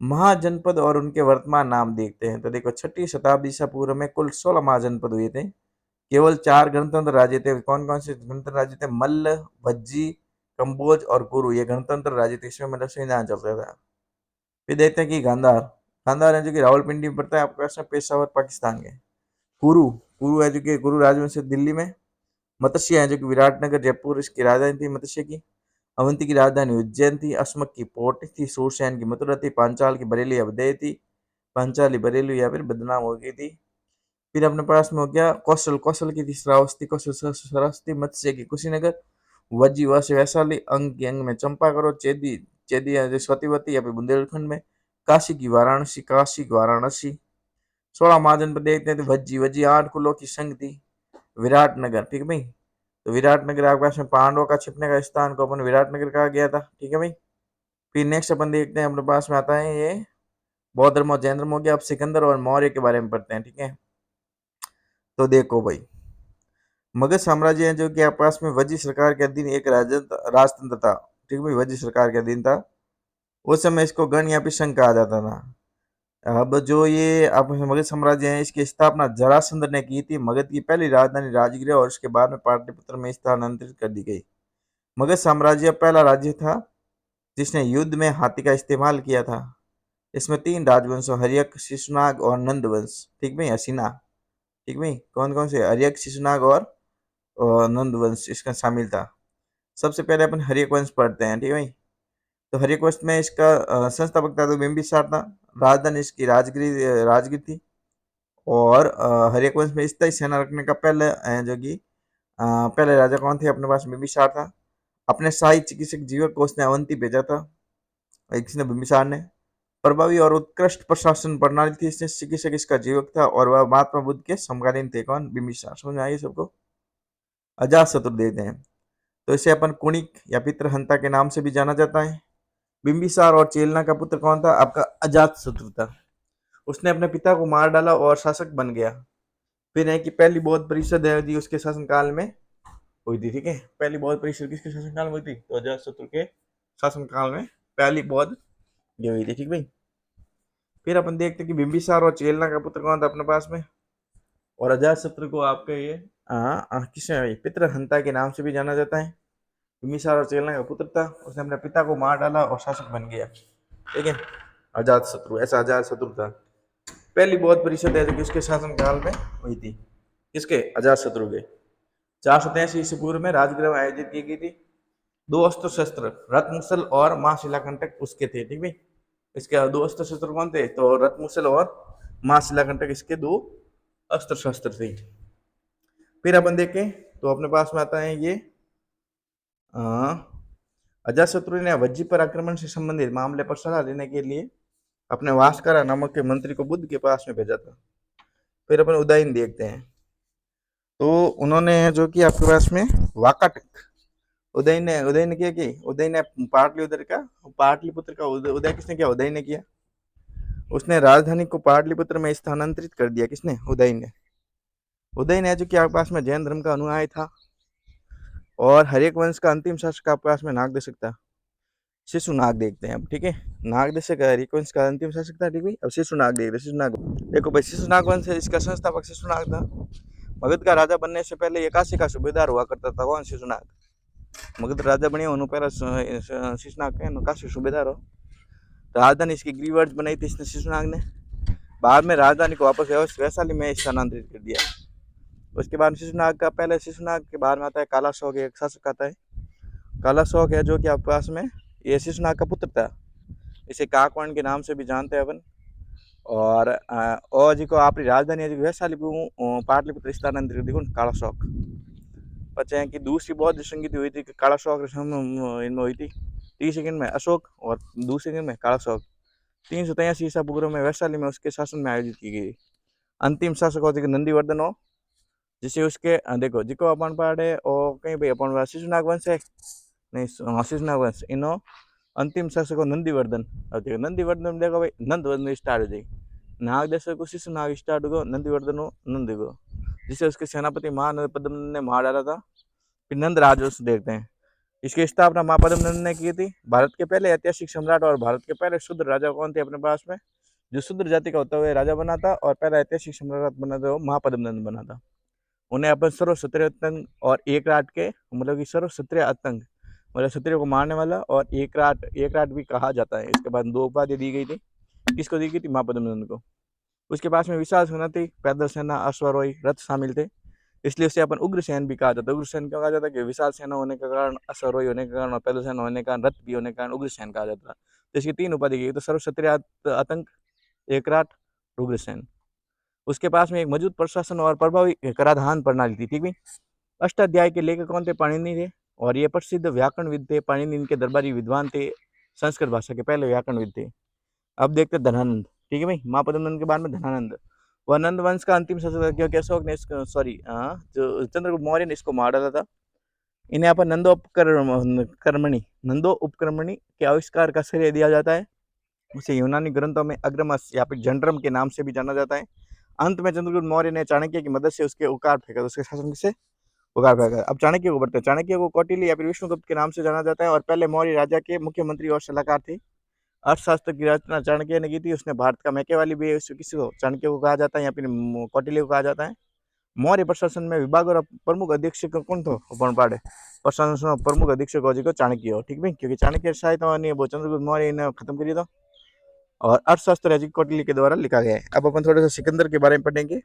महाजनपद और उनके वर्तमान नाम देखते हैं। तो देखो, 6ठी शताब्दी ईसा पूर्व में कुल 16 महाजनपद हुए थे। केवल 4 गणतंत्र राज्य थे। कौन कौन से गणतंत्र राज्य थे? मल्ल, भज्जी, कंबोज और कुरु, ये गणतंत्र राज्य थे। इसमें मतलब संविधान चलता था। फिर देखते हैं कि गांधार। गांधार है जो कि रावलपिंडी में पड़ता है आपके पास में, पेशावर पाकिस्तान के। कुरु, कुरु है जो कि गुरु राजवंश से दिल्ली में। मत्स्य है जो कि विराटनगर जयपुर इसकी राजधानी थी मत्स्य की। अवंती की राजधानी उज्जैन थी। अश्मक की पोर्ट थी। सूरसैन की मथुरा थी। पांचाल की बरेली अवधेय थी। पांचाली बरेली या फिर बदनाम हो गई थी। फिर अपने पास में हो गया कौशल। कौशल की थी श्रावस्ती, कौशल सरस्वती। मत्स्य की कुशीनगर। वज्जी वश वैशाली। अंग की अंग में चंपा करो। चेदी चेदी स्वतिवती या फिर बुंदेलखंड में। काशी की वाराणसी, काशी की वाराणसी। 16 महाजन पर देखते हैं तो वज्जी वज्जी 8 कुलों की संघ थी। विराटनगर, ठीक है भाई। तो विराटनगर आपके पास में पांडवों का छिपने का स्थान को अपन विराटनगर कहा गया था। ठीक है भाई। फिर नेक्स्ट अपन देखते हैं अपने पास में आता है ये बौद्ध धर्म और जैन धर्म हो गया। अब सिकंदर और मौर्य के बारे में पढ़ते हैं। ठीक है, तो देखो भाई, मगध साम्राज्य है जो कि आपस में वज्जी सरकार के अधीन एक राजतंत्र था। ठीक है भाई, वज्जी सरकार के अधीन था। उस समय इसको गण या फिर संघ कहा जाता था। अब जो ये आप मगध साम्राज्य है, इसकी स्थापना जरासंध ने की थी। मगध की पहली राजधानी राजगृह और उसके बाद में पाटलिपुत्र में स्थानांतरित कर दी गई। मगध साम्राज्य पहला राज्य था जिसने युद्ध में हाथी का इस्तेमाल किया था। इसमें 3 राजवंशों हर्यक, शिशुनाग और नंद वंश, ठीक भाई, हसीना, ठीक भाई, कौन कौन से? हर्यक, शिशुनाग और नंद वंश इसका शामिल था। सबसे पहले अपन हर्यक वंश पढ़ते हैं। ठीक भाई, तो हर्यक वंश में इसका संस्थापक था तो बिंबिसार था। राजधानी इसकी राजगिरी राजगिर थी। और हर्यक वंश में स्थायी सेना रखने का पहले जो कि पहले राजा कौन थे अपने पास? बिंबिसार था। अपने शाही चिकित्सक जीवक को उसने अवंती भेजा था, किसने? बिंबिसार ने। प्रभावी और उत्कृष्ट प्रशासन प्रणाली थी इसने, चिकित्सक इसका जीवक था और वह महात्मा बुद्ध के समकालीन थे। कौन? बिंबिसार। समझ में आई सबको? अजात शत्रु देते हैं, तो इसे अपन कुणिक या पितृहंता के नाम से भी जाना जाता है। बिंबिसार और चेलना का पुत्र कौन था? आपका अजात शत्रु था। उसने अपने पिता को मार डाला और शासक बन गया। फिर है कि पहली बौद्ध परिषद है जी उसके शासनकाल में हुई थी। ठीक है, पहली बौद्ध परिषद किसके शासनकाल में हुई थी? तो अजातशत्रु के शासनकाल में पहली बौद्ध ये हुई थी। ठीक भाई। फिर अपन देखते कि बिंबिसार और चेलना का पुत्र कौन था अपने पास में? और अजातशत्रु को आपके ये किसने? पितृहंता के नाम से भी जाना जाता है। बिंबिसार और चेलना का पुत्र था, उसने अपने पिता को मार डाला और शासक बन गया। ठीक है, अजातशत्रु, ऐसा अजातशत्रु था। पहली बौद्ध परिषद है जो कि उसके शासनकाल में हुई थी। किसके? अजातशत्रु के। 483 ईस्वी पूर्व में राजगृह में आयोजित की गई थी। दो अस्त्र शस्त्र रत्मुसल और मां शिलाकंटक उसके थे। ठीक भाई, इसके दो अस्त्र शस्त्र कौन थे? तो रत्मुसल और मां शिलाकंटक इसके दो अस्त्र शस्त्र थे। फिर अपन देखें तो अपने पास में आता है ये अजातशत्रु ने वज्जी पर आक्रमण से संबंधित मामले पर सलाह लेने के लिए अपने वास्करा नामक के मंत्री को बुद्ध के पास में भेजा था। फिर अपन उदयन देखते हैं, तो उन्होंने जो कि आपके पास में वाकाटक उदय ने किया कि उदय ने पाटलिपुत्र का उदय किसने किया? उदय ने किया। उसने राजधानी को पाटलिपुत्र में स्थानांतरित कर दिया। किसने? उदय ने जो कि आपके पास में जैन धर्म का अनुयायी था और हर्यक वंश का अंतिम शासक आपके पास में नागदेशक था। शिशुनाग देखते हैं अब। ठीक है, नागदेशक हर्यक वंश का अंतिम शासक था। ठीक है, अब शिशुनाग देखते हैं। शिशुनाग देखो भाई, शिशुनाग वंश है, इसका संस्थापक शिशुनाग था। मगध का राजा बनने से पहले ये काशी का सूबेदार हुआ करता था। कौन? शिशुनाग। मगध राजा बने उन्होंने पहला शिशुनाग के काशी सूबेदार हो। राजधानी इसकी ग्रीवर्ज बनाई थी इसने शिशुनाग ने। बाद में राजधानी को वापस वैशाली में स्थानांतरित कर दिया। उसके बाद शिशुनाग के बाद में आता है कालाशोक, एक शासक आता है। कालाशोक है जो कि आपके पास में ये शिशुनाग का पुत्र था। इसे काकवर्ण के नाम से भी जानते हैं अपन। और जी को अपनी राजधानी वैशाली को पाटलिपुत्र स्थानांतरित कर कालाशोक। बच्चे की दूसरी बौद्ध संगीत हुई थी कालाशोक इनमें हुई थी। 30 सेकंड में अशोक और दूसरे सेकंड में कालाशोक। 383 ईसा पूर्व में वैशाली में उसके शासन में आयोजित की गई। अंतिम शासक होते नंदीवर्धन हो, जिसे उसके देखो जिको अपन पढ़े और कहीं भाई अपन शिशुनाग वंश है नहीं, शिशुनाग वंश इनो अंतिम शासक हो नंदीवर्धन। अब देखो नंदीवर्धन देखो भाई, नंदवर्धन स्टार्ट हो जाएगी। नागदेशक को शिशुनाग स्टार्ट हो, नंदीवर्धन हो नंद को, जिसे उसके सेनापति महापद्मनंद ने मार डाला था। फिर नंद राजवंश देखते हैं। इसकी स्थापना महापद्मनंद ने की थी। भारत के पहले ऐतिहासिक सम्राट और भारत के पहले शूद्र राजा कौन थे अपने पास में? जो शूद्र जाति का होता हुआ राजा बना था और पहला ऐतिहासिक सम्राट बना था वो महापद्मनंद बना था। उन्हें अपन सर्व क्षत्रिय आतंक और एक राट के मतलब कि सर्व क्षत्रिय आतंक मतलब क्षत्रियो को मारने वाला और एक राट भी कहा जाता है। इसके बाद दो उपाधि दी गई थी। किसको दी गई थी? महापद्मनंद को। उसके पास में विशाल सेना थी, पैदल सेना, अश्वारोही, रथ शामिल थे, इसलिए उसे अपन उग्रसेन भी कहा जाता है। उग्रसेन क्यों कहा जाता है? कि विशाल सेना होने के कारण, अश्वारोही होने के कारण और पैदल सेना होने के कारण, रथ भी होने के कारण उग्रसेन कहा जाता है। तो इसकी 3 उपाधि की, तो सर्व क्षत्रिय आतंक, एकराट, उग्रसेन। उसके पास में एक मजबूत प्रशासन और प्रभावी कराधान प्रणाली थी। ठीक है, अष्टाध्याय के लेखक कौन थे? पाणिनि थे और ये प्रसिद्ध व्याकरणविद थे। पाणिनि इनके दरबारी विद्वान थे, संस्कृत भाषा के पहले व्याकरणविद थे। अब देखते धनानंद। ठीक है भाई, महापद्मनंद के बाद में धनानंद। वह नंद वंश का अंतिम शासक, क्योंकि अशोक ने जो चंद्रगुप्त मौर्य ने इसको मार डाला था। इन्हें अपन नंदो उपक्रमणी के आविष्कार का श्रेय दिया जाता है। उसे यूनानी ग्रंथों में अग्रमस या फिर जंड्रम के नाम से भी जाना जाता है। अंत में चंद्रगुप्त मौर्य ने चाणक्य की मदद से उसके उकार फेंका, उसके शासन से उकार फेंका। अब चाणक्य को बढ़ते हैं। चाणक्य को कौटिल्य या फिर विष्णुगुप्त के नाम से जाना जाता है और पहले मौर्य राजा के मुख्यमंत्री और सलाहकार थे। अर्थशास्त्र की रचना चाणक्य ने की थी। उसने भारत का मैके वाली भी किसी को चाणक्य को कहा जाता है या फिर कौटिल्य को कहा जाता है। मौर्य प्रशासन में विभाग और प्रमुख अधीक्षक कौन थे? अपन पढ़े प्रशासन प्रमुख अधीक्षक हो जी को चाणक्य हो। ठीक है, क्योंकि चाणक्य सहायता नहीं वो चंद्रगुप्त मौर्य ने खत्म कर दिया था और अर्थशास्त्र है कौटिल्य के द्वारा लिखा गया है। अब अपन थोड़ा सा सिकंदर के बारे में पढ़ेंगे,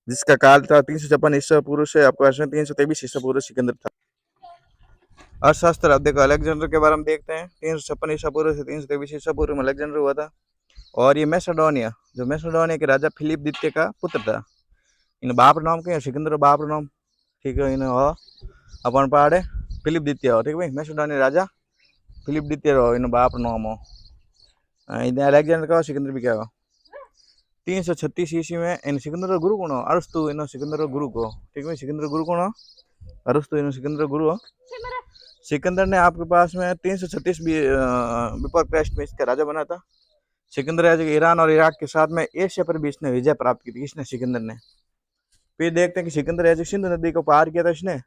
जिसका काल था 356 ईसा पूर्व से आपको 323 ईसा पूर्व सिकंदर था। अर्थशास्त्र अब देखो अलेक्जेंडर के बारे में देखते हैं। 356 ईसा पूर्व से 323 ईसा पूर्व में अलेक्जेंडर हुआ था और ये मैसेडोनिया, जो मैसेडोनिया के राजा फिलिप द्वितीय का पुत्र था। इन बाप नाम के सिकंदर बाप नाम, ठीक है। इन अपन पहाड़े फिलिप द्वितीय हो, ठीक भाई। मैसेडोनिया राजा फिलिप द्वितीय हो, इन बाप नाम हो। इन अलेक्जेंडर का सिकंदर भी क्या हो। 336 ईस्वी में इन सिकंदर का गुरु कौन हो? अरस्तु इन सिकंदर का गुरु को, ठीक है। सिकंदर गुरु कौन हो? अरस्तु इन सिकंदर गुरु हो। सिकंदर ने आपके पास में 336 बिफोर क्राइस्ट में इसका राजा बना था। सिकंदर राजा ईरान और इराक के साथ में एशिया पर भी इसने विजय प्राप्त की थी। किसने? सिकंदर ने। फिर देखते हैं कि सिकंदर राजा सिंधु नदी को पार किया था इसने।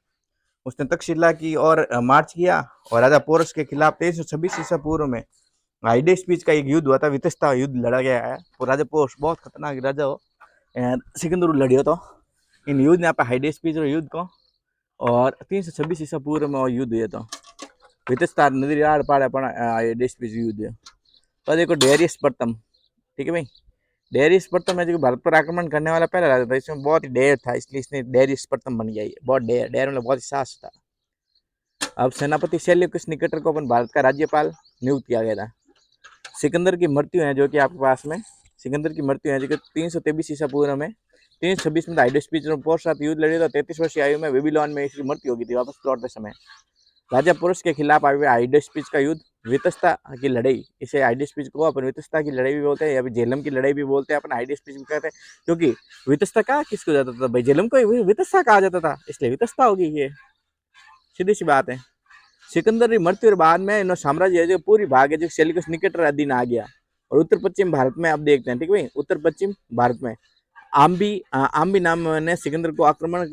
उसने तक्षशिला की और मार्च किया और राजा पोरस के खिलाफ 1326 ईसा पूर्व में हाइडेस बीच का एक युद्ध हुआ था, वितस्ता युद्ध लड़ा गया है। और राजा पोरस बहुत खतरनाक राजा हो, सिकंदर लड़ियो तो इन युद्ध यहाँ पे हाइडेस बीच युद्ध को, और 326 ईसा पूर्व में और युद्ध हुआ तो वितस्ता नदी आर पार हाइडेस बीच युद्ध है। तो देखो डेरियस प्रथम, ठीक है भाई। डेरियस प्रथम है जो भारत पर आक्रमण करने वाला पहला राजा था। इसमें बहुत ही डेर था, इसलिए इसने डेरियस प्रथम बन गया। बहुत डेर मतलब बहुत ही साहस था। अब सेनापति सेल्यूकस निकेटर को अपन भारत का राज्यपाल नियुक्त किया गया था। सिकंदर की मृत्यु है जो कि आपके पास में, सिकंदर की मृत्यु है जो कि 323 ईसा पूर्व में 326 में हाइडेस्पीस साथ युद्ध लड़े था। 33 वर्षीय आयु में बेबीलोन में इसकी मृत्यु हो गई थी वापस लौटते समय। राजा पुरुष के खिलाफ आए हुए हाइडेस्पीस का युद्ध, वितस्ता की लड़ाई, इसे हाइडेस्पीस को अपन वितस्ता की लड़ाई भी बोलते हैं या फिर झेलम की लड़ाई भी बोलते हैं, अपन हाइडेस्पीस भी कहते हैं। क्योंकि वितस्ता कहा किसको जाता था भाई, झेलम को वितस्ता कहा जाता था, इसलिए वितस्ता होगी। ये सीधी सी बात है। सिकंदर की मृत्यु के बाद में इन साम्राज्य जो पूरी भाग है जो सेल्यूकस निकेटर अधीन आ गया। और उत्तर पश्चिम भारत में आप देखते हैं, ठीक है। उत्तर पश्चिम भारत में आम्बी नाम ने सिकंदर को आक्रमण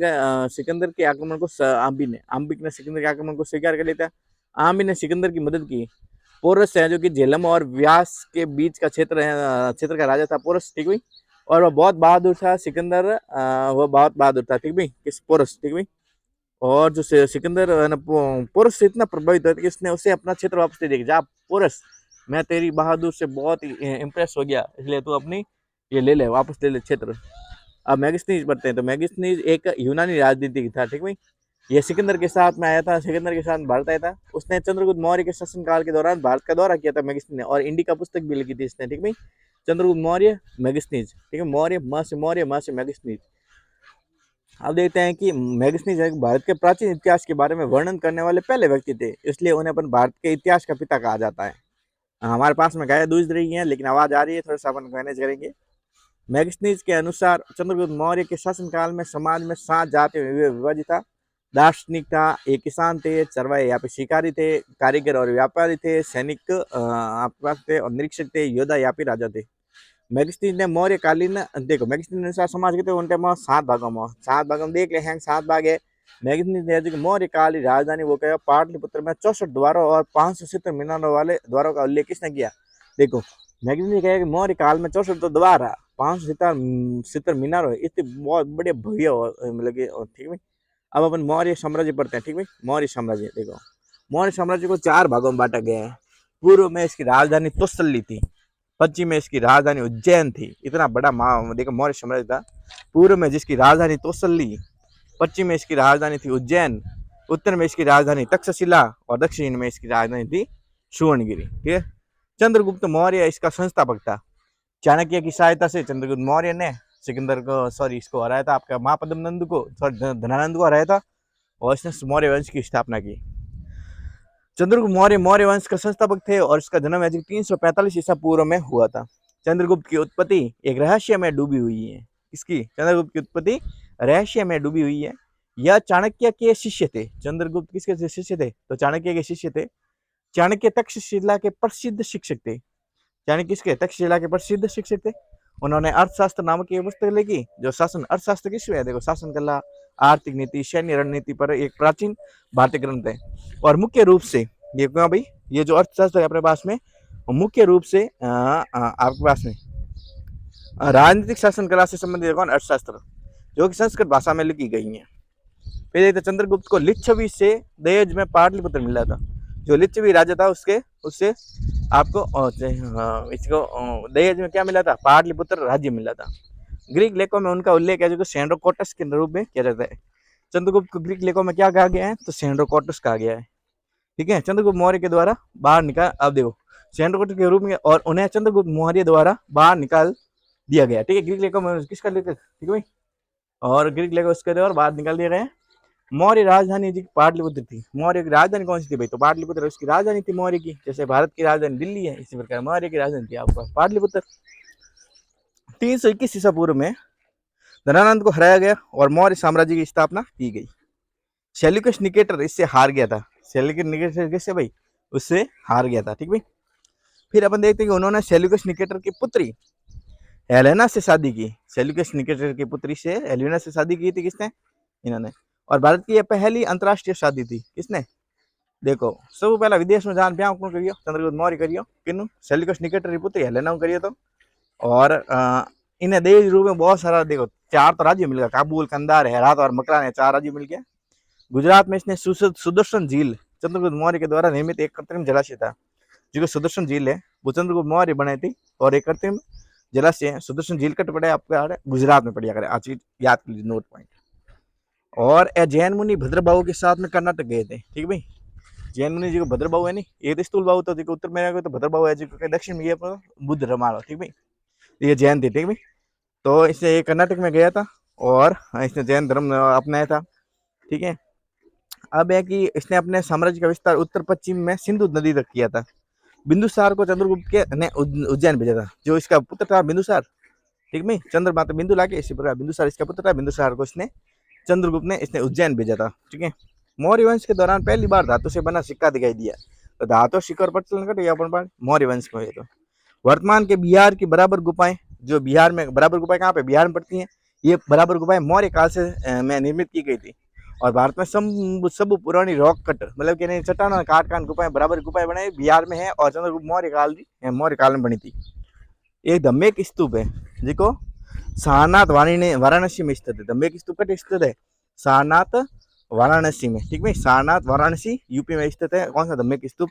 सिकंदर के आक्रमण को आम्बी ने सिकंदर के आक्रमण को स्वीकार कर लिया। आम्बी ने सिकंदर की मदद की। पोरस है जो कि झेलम और व्यास के बीच का क्षेत्र है, क्षेत्र का राजा था पोरस, ठीक है। और वह बहुत बहादुर था सिकंदर, वह बहुत बहादुर था, ठीक है। किस पोरस, ठीक है। और जो सिकंदर पोरस से इतना प्रभावित हुआ कि उसने उसे अपना क्षेत्र वापस दे दिया। जा पोरस, मैं तेरी बहादुर से बहुत इम्प्रेस हो गया, इसलिए तू अपनी ये ले ले, वापस ले ले क्षेत्र। अब मैगिस्थनीज पढ़ते हैं तो मैगिस्थनीज एक यूनानी राजनीति था, ठीक भाई। ये सिकंदर के साथ में आया था, सिकंदर के साथ भारत आया था। उसने चंद्रगुप्त मौर्य के शासनकाल के दौरान भारत का दौरा किया था मैगिस्थनी ने, और इंडिका पुस्तक भी लिखी थी इसने, ठीक भाई। चंद्रगुप्त मौर्य मैगिस्थनीज, ठीक है। मौर्य माँ से मैगिस्थनीज। अब देखते हैं कि मैगिस्थनीज भारत के प्राचीन इतिहास के बारे में वर्णन करने वाले पहले व्यक्ति थे, इसलिए उन्हें अपन भारत के इतिहास का पिता कहा जाता है। हमारे पास में गाय दूध रही है लेकिन आवाज आ रही है, थोड़ा सा अपन मैनेज करेंगे। मैगस्नीज के अनुसार चंद्रगुप्त मौर्य के शासनकाल में समाज में 7 जाति विभाजित था। दार्शनिक था, एक किसान थे, चरवाहे या फिर शिकारी थे, कारीगर और व्यापारी थे, सैनिक आपके पास थे, और निरीक्षक थे, योद्धा या फिर राजा थे। मैगस्नीज ने मौर्य कालीन, देखो मैगस्नीज ने अनुसार समाज के थे उनके 7 भागों में, 7 भागों में देख ले हैं, 7 भाग है। मैगस्नीज ने जो मौर्य काल की राजधानी वो कहा पाटलिपुत्र में 64 द्वारों और 570 मीनारों वाले द्वारों का उल्लेख किसने किया? देखो मैगजीन ने कहा कि मौर्य काल में 64 तो द्वार है, 570 मीनार हो, इतने बहुत बड़े भव्य मतलब कि, ठीक है। अब अपन मौर्य साम्राज्य पढ़ते हैं, ठीक है। मौर्य साम्राज्य देखो, मौर्य साम्राज्य को 4 भागों में बांटा गया है। पूर्व में इसकी राजधानी तोसली थी, पश्चिम में इसकी राजधानी उज्जैन थी। इतना बड़ा देखो मौर्य साम्राज्य था। पूर्व में जिसकी राजधानी तोसली, पश्चिम में इसकी राजधानी थी उज्जैन, उत्तर में इसकी राजधानी तक्षशिला और दक्षिण में इसकी राजधानी थी सुवर्णगिरी, ठीक है। चंद्रगुप्त मौर्य इसका संस्थापक था। चाणक्य की सहायता से चंद्रगुप्त मौर्य ने सिकंदर को इसको हराया था, आपका महापद्म को धनानंद को हराया था, और इसने मौर्य वंश की स्थापना की। चंद्रगुप्त मौर्य मौर्य वंश का संस्थापक थे और इसका जन्म 345 ईसा पूर्व में हुआ था। चंद्रगुप्त की उत्पत्ति एक रहस्य में डूबी हुई है। इसकी चंद्रगुप्त की उत्पत्ति रहस्य में डूबी हुई है। यह चाणक्य के शिष्य थे। चंद्रगुप्त किसके शिष्य थे? तो चाणक्य के शिष्य थे। चाणक्य तक्षशिला के प्रसिद्ध शिक्षक थे। चाणक्य किसके? तक्षशिला के प्रसिद्ध शिक्षक थे। उन्होंने अर्थशास्त्र नामक एक पुस्तक लिखी जो शासन अर्थशास्त्र किसमें है? देखो शासन कला, आर्थिक नीति, सैन्य रणनीति पर एक प्राचीन भारतीय ग्रंथ है। और मुख्य रूप से ये क्यों भाई, ये जो अर्थशास्त्र है अपने पास में मुख्य रूप से आपके पास में राजनीतिक शासन कला से संबंधित कौन? अर्थशास्त्र, जो कि संस्कृत भाषा में लिखी गई है। फिर चंद्रगुप्त को लिच्छवी से दहेज में पाटलिपुत्र मिला था। जो लिच्छवी राजा था उससे आपको इसको दहेज में क्या मिला था? पाटलिपुत्र राज्य मिला था। ग्रीक लेखों में उनका उल्लेख है जो सेंड्रोकोटस के रूप में किया जाता है। चंद्रगुप्त को ग्रीक लेखों में क्या कहा गया है? तो सेंड्रोकोटस कहा गया है, ठीक है। चंद्रगुप्त मौर्य के द्वारा बाहर निकाल। अब देखो चंद्रगुप्त के रूप में, और उन्हें चंद्रगुप्त मौर्य द्वारा बाहर निकाल दिया गया। ठीक है, ग्रीक लेखक किसका लेखक, ठीक है भाई, और ग्रीक लेखक उसके द्वारा बाहर निकाल दिया गया। मौर्य राजधानी जी पाटलिपुत्र थी। मौर्य की राजधानी कौन सी थी भाई, तो पाटलिपुत्र उसकी राजधानी थी मौर्य की। जैसे भारत की राजधानी दिल्ली है, इसी प्रकार मौर्य की राजधानी थी आपका पाटलिपुत्र। 321 ईसा पूर्व में धनानंद को हराया गया और मौर्य साम्राज्य की स्थापना की गई। सेल्यूकस निकेटर इससे हार गया था। सेल्यूकस निकेटर किससे भाई, उससे हार गया था। ठीक भाई, फिर अपन देखते हैं कि उन्होंने सेल्यूकस निकेटर की पुत्री हेलेना से शादी की। सेल्यूकस निकेटर की पुत्री से हेलेना से शादी की थी किसने, इन्होंने। और भारत की यह पहली अंतरराष्ट्रीय शादी थी, किसने, देखो सब पहला विदेश में जान ब्याह कौन करियो, चंद्रगुप्त मौर्य करियो, किन्नु सेल्यूकस निकेटर की पुत्री हेलेना को करियो। तो और इन्हें देश रूप में बहुत सारा, देखो 4 तो राज्य मिल गया, काबुल, कंधार, हेरात और मकरान है, 4 राज्य मिल गया। गुजरात में इसने सुदर्शन झील, चंद्रगुप्त मौर्य के द्वारा निर्मित एक कृत्रिम जलाशय था, जो सुदर्शन झील है वो चंद्रगुप्त मौर्य बनाई थी। और एक कृत्रिम जलाशय सुदर्शन झील कट पड़े आपका गुजरात में पड़िया करे, आज याद कर लीजिए, नोट पॉइंट। और जैन मुनि भद्रबाहु के साथ में कर्नाटक गए थे। ठीक है भाई, जैन मुनि जी को भद्रबाहु है नहीं, ये तो स्थूल बाहु, तो उत्तर में रहेगा तो भद्रबाहु है जी को, दक्षिण में ये बुद्ध रमालो। ठीक भाई, ये जैन थे। ठीक भाई, तो इससे कर्नाटक में गया था और इसने जैन धर्म अपनाया था। ठीक है, अब है कि इसने अपने साम्राज्य का विस्तार उत्तर पश्चिम में सिंधु नदी तक किया था। बिंदुसार को चंद्रगुप्त के ने उज्जैन भेजा था, जो इसका पुत्र था बिंदुसार। ठीक है, चंद्रमा तो बिंदु लाके, इसी प्रकार बिंदुसार इसका पुत्र था। बिंदुसार को इसने चंद्रगुप्त ने इसने उज्जैन भेजा था। ठीक है, मौर्य वंश के दौरान पहली बार धातु से बना सिक्का दिखाई दिया। तो धातु शिखर पर चलन कटे अपन मौर्य वंश में। तो वर्तमान के बिहार की बराबर गुफाएं, जो बिहार में बराबर गुफाएं कहाँ पे, बिहार में पड़ती हैं, ये बराबर गुफाएं मौर्य काल से में निर्मित की गई थी। और भारत में सब पुरानी रॉक कट, मतलब कि चट्टानों काट काट गुफाएं, बराबर गुफाएं बनाई बिहार में है, और चंद्रगुप्त मौर्य काल में बनी थी। एक धम्मेक स्तूप है, जिसको सारनाथ वाराणसी में स्थित है। धम्मेक स्तूप कट स्थित है, सारनाथ वाराणसी में। ठीक है, सारनाथ वाराणसी यूपी में स्थित है। कौन सा धम्मेक स्तूप,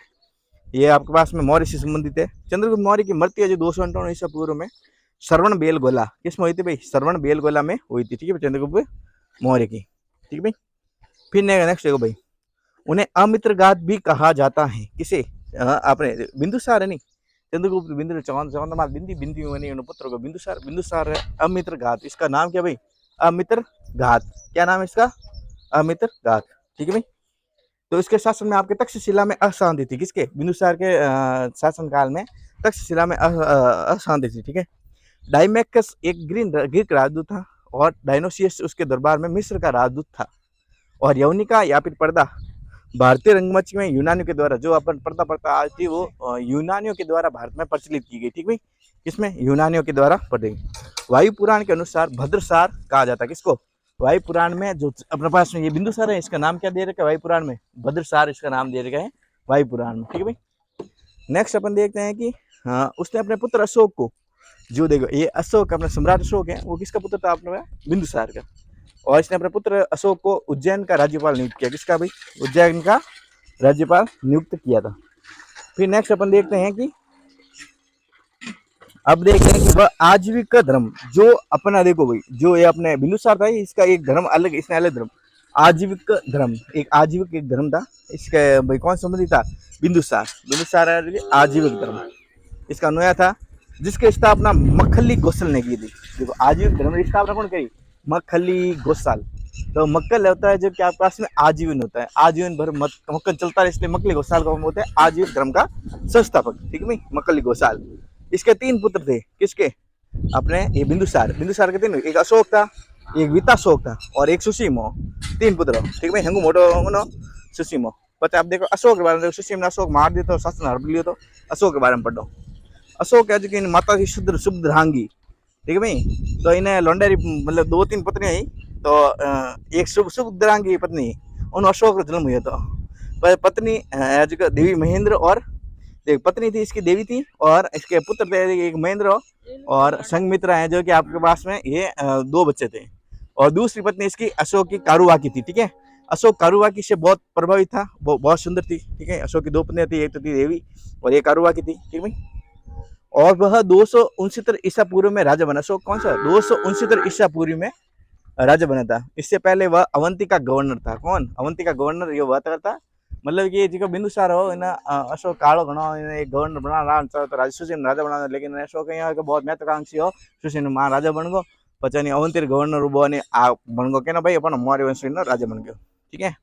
ये आपके पास में मौर्य से संबंधित है। चंद्रगुप्त मौर्य की मृत्यु है जो 258 ईसा पूर्व में श्रवण बेलगोला, किस में हुई थी भाई, श्रवण बेलगोला में हुई थी। ठीक है, चंद्रगुप्त मौर्य की। ठीक है भाई, फिर नेक्स्ट देखो भाई, उन्हें अमित्रघात भी कहा जाता है। किसे, आपने बिंदुसार है नहीं, चंद्रगुप्त बिंदु चौंदमाल बिंदी पुत्र को बिंदुसार है अमित्रघात। इसका नाम क्या भाई, अमित्रघात। क्या नाम है इसका, अमित्रघात। ठीक है भाई, तो इसके शासन में आपके तक्षशिला में अशांति थी। किसके, बिंदुसार के शासन काल में तक्षशिला में अशांति थी। ठीक है, डाइमेकस एक ग्रीक राजदूत था, और डायनोसियस उसके दरबार में मिस्र का राजदूत था। और यवनिका या फिर पर्दा भारतीय रंगमंच में यूनानियों के द्वारा, जो अपन पर्दा प्रथा आज थी वो यूनानियों के द्वारा भारत में प्रचलित की गई। ठीक भाई, किसमें, यूनानियों के द्वारा पढ़ी। वायु पुराण के अनुसार भद्रसार कहा जाता है किसको, वायु पुराण में जो अपने पास में ये बिंदुसार है, इसका नाम क्या दे रखा है वायु पुराण में, भद्रसार इसका नाम दे रखा है वायु पुराण में। ठीक है भाई, नेक्स्ट अपन देखते हैं कि उसने अपने पुत्र अशोक को, जो देखो ये अशोक अपना सम्राट अशोक है, वो किसका पुत्र था अपने बिंदुसार का। और इसने अपने पुत्र अशोक को उज्जैन का राज्यपाल नियुक्त किया। किसका भाई, उज्जैन का राज्यपाल नियुक्त किया था। फिर नेक्स्ट अपन देखते हैं कि अब देखते हैं कि वह आजीविका धर्म, जो अपना देखो भाई, जो ये अपने बिंदुसार था, इसका एक धर्म अलग, इसने अलग धर्म, आजीविक धर्म, एक आजीविक एक धर्म था इसका भाई। कौन संबंधी था, बिंदुसार आजीविक धर्म इसका अनुयायी था, जिसकी स्थापना मक्खली गोसल ने की थी। देखो आजीविक धर्म की स्थापना कौन करी, मक्खली गोसाल। तो मक्कल होता है जो कि आपके पास में आजीवन होता है, आजीवन भर मक्कल चलता है, इसलिए मक्खली गोसाल का होता है आजीविक धर्म का संस्थापक। ठीक है भाई, मक्खली गोसाल। इसके 3 पुत्र थे, किसके, अपने ये बिंदुसार के 3, एक अशोक था, एक विताशोक था, और एक सुसीमो। 3 पुत्र। ठीक है, हेंगू मोटो सुसीमो। पता आप देखो अशोक के बारे में, सुसीम ने अशोक मार दिया तो शासन हड़प लियो, तो अशोक के बारे में पढ़ो। अशोक है जो कि माता थी शुभ्रहांगी। ठीक है भाई, तो इन्हें लौंडेरी मतलब 2-3 पत्नियां ही, तो एक शुभ्रहांगी पत्नी, उन अशोक का जन्म हुआ। तो पत्नी जो देवी महेंद्र, और पत्नी थी इसकी देवी थी, और इसके पुत्र थे एक महेंद्र और संगमित्रा है, जो कि आपके पास में ये 2 बच्चे थे। और दूसरी पत्नी इसकी अशोक की कारुवाकी थी। ठीक है, अशोक कारुवाकी से बहुत प्रभावित था, वो बहुत सुंदर थी। ठीक है, अशोक की 2 पत्नियां थी, एक तो थी देवी और एक कारुवाकी थी। ठीक है, और वह 269 ईसा पूर्व में राजा बना। अशोक कौन सा, 269 ईसा पूर्व में राजा बना था। इससे पहले वह अवंती का गवर्नर था। कौन, अवंती का गवर्नर ये हुआ था मतलब कि जो बिंदुसार हो इन अशोक कालो घणो एक गवर्नर बना तो राजा राजा बना, लेकिन अशोक अँ बहुत महत्वाकांक्षी हो सुशील महा राजा बन गो पचानी अवंतीर गवर्नर उबो ने आ बन गो के भाई अपन मौर्य वंश राजा बन गयो। ठीक है,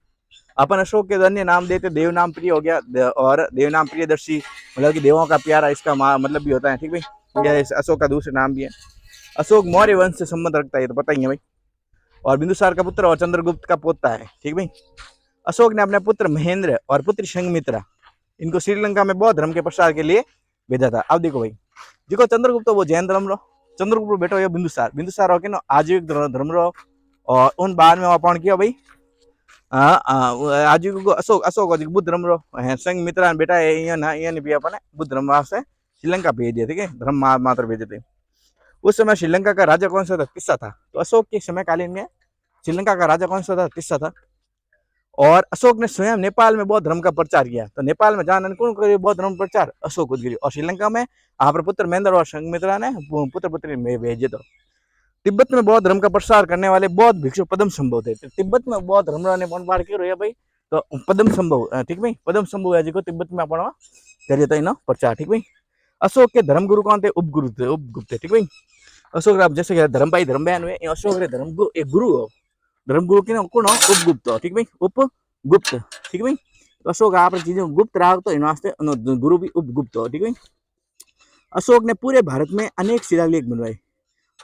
अपन अशोक के अन्य नाम देते देव नाम प्रिय हो गया और देव नाम प्रियदर्शी मतलब कि देवों का प्यारा इसका मतलब भी होता है। ठीक भाई, ये अशोक का दूसरे नाम भी है। अशोक मौर्य वंश से संबंध रखता है, तो पता ही है भाई, और बिंदुसार का पुत्र और चंद्रगुप्त का पोता है। ठीक भाई, अशोक ने अपने पुत्र महेंद्र और पुत्री संघमित्रा इनको श्रीलंका में बौद्ध धर्म के प्रसार के लिए भेजा था। अब देखो भाई, देखो चंद्रगुप्त वो जैन धर्म रो, चंद्रगुप्त बेटो ये बिंदुसार, बिंदुसार हो के ना आजीविक धर्म रो, और उन बाद में अपॉन किया भाई आजीविक अशोक अशोक बुद्ध धर्म रो संघमित्रा बेटा ये भी अपने बुद्ध धर्म से श्रीलंका भेज दिए। ठीक है, धर्म मात्र भेजे थे। उस समय श्रीलंका का राजा कौन सा था? तिस्सा था। तो अशोक के समयकालीन में श्रीलंका का राजा कौन सा था? तिस्सा था। और अशोक ने स्वयं नेपाल में बौद्ध धर्म का प्रचार किया। तो नेपाल में जहां कौन करे बौद्ध धर्म प्रचार? अशोक उदगिरी। और श्रीलंका में आप पुत्र महेंद्र और संघमित्रा ने पुत्र पुत्री में भेजे। तो तिब्बत में बौद्ध धर्म का प्रसार करने वाले बौद्ध भिक्षु पद्म संभव थे। तिब्बत में बौद्ध धर्म ने पार किया भाई, तो पद्म संभव। ठीक भाई, पद्म संभव है जो तिब्बत में अपन करिए तो इनो प्रचार। ठीक भाई, अशोक के धर्मगुरु कौन थे? उपगुरु थे, उपगुप्त। ठीक भाई, अशोक जैसे धर्म भाई धर्म बयान हुए अशोक रे धर्म एक गुरु हो, धर्मगुरु की कौन हो? उपगुप्त। ठीक भाई, उपगुप्त। ठीक भाई, तो अशोक आप चीजें गुप्त रहा तो इन वास्ते गुरु भी उपगुप्त हो। ठीक भाई, अशोक ने पूरे भारत में अनेक शिलालेख बनवाए।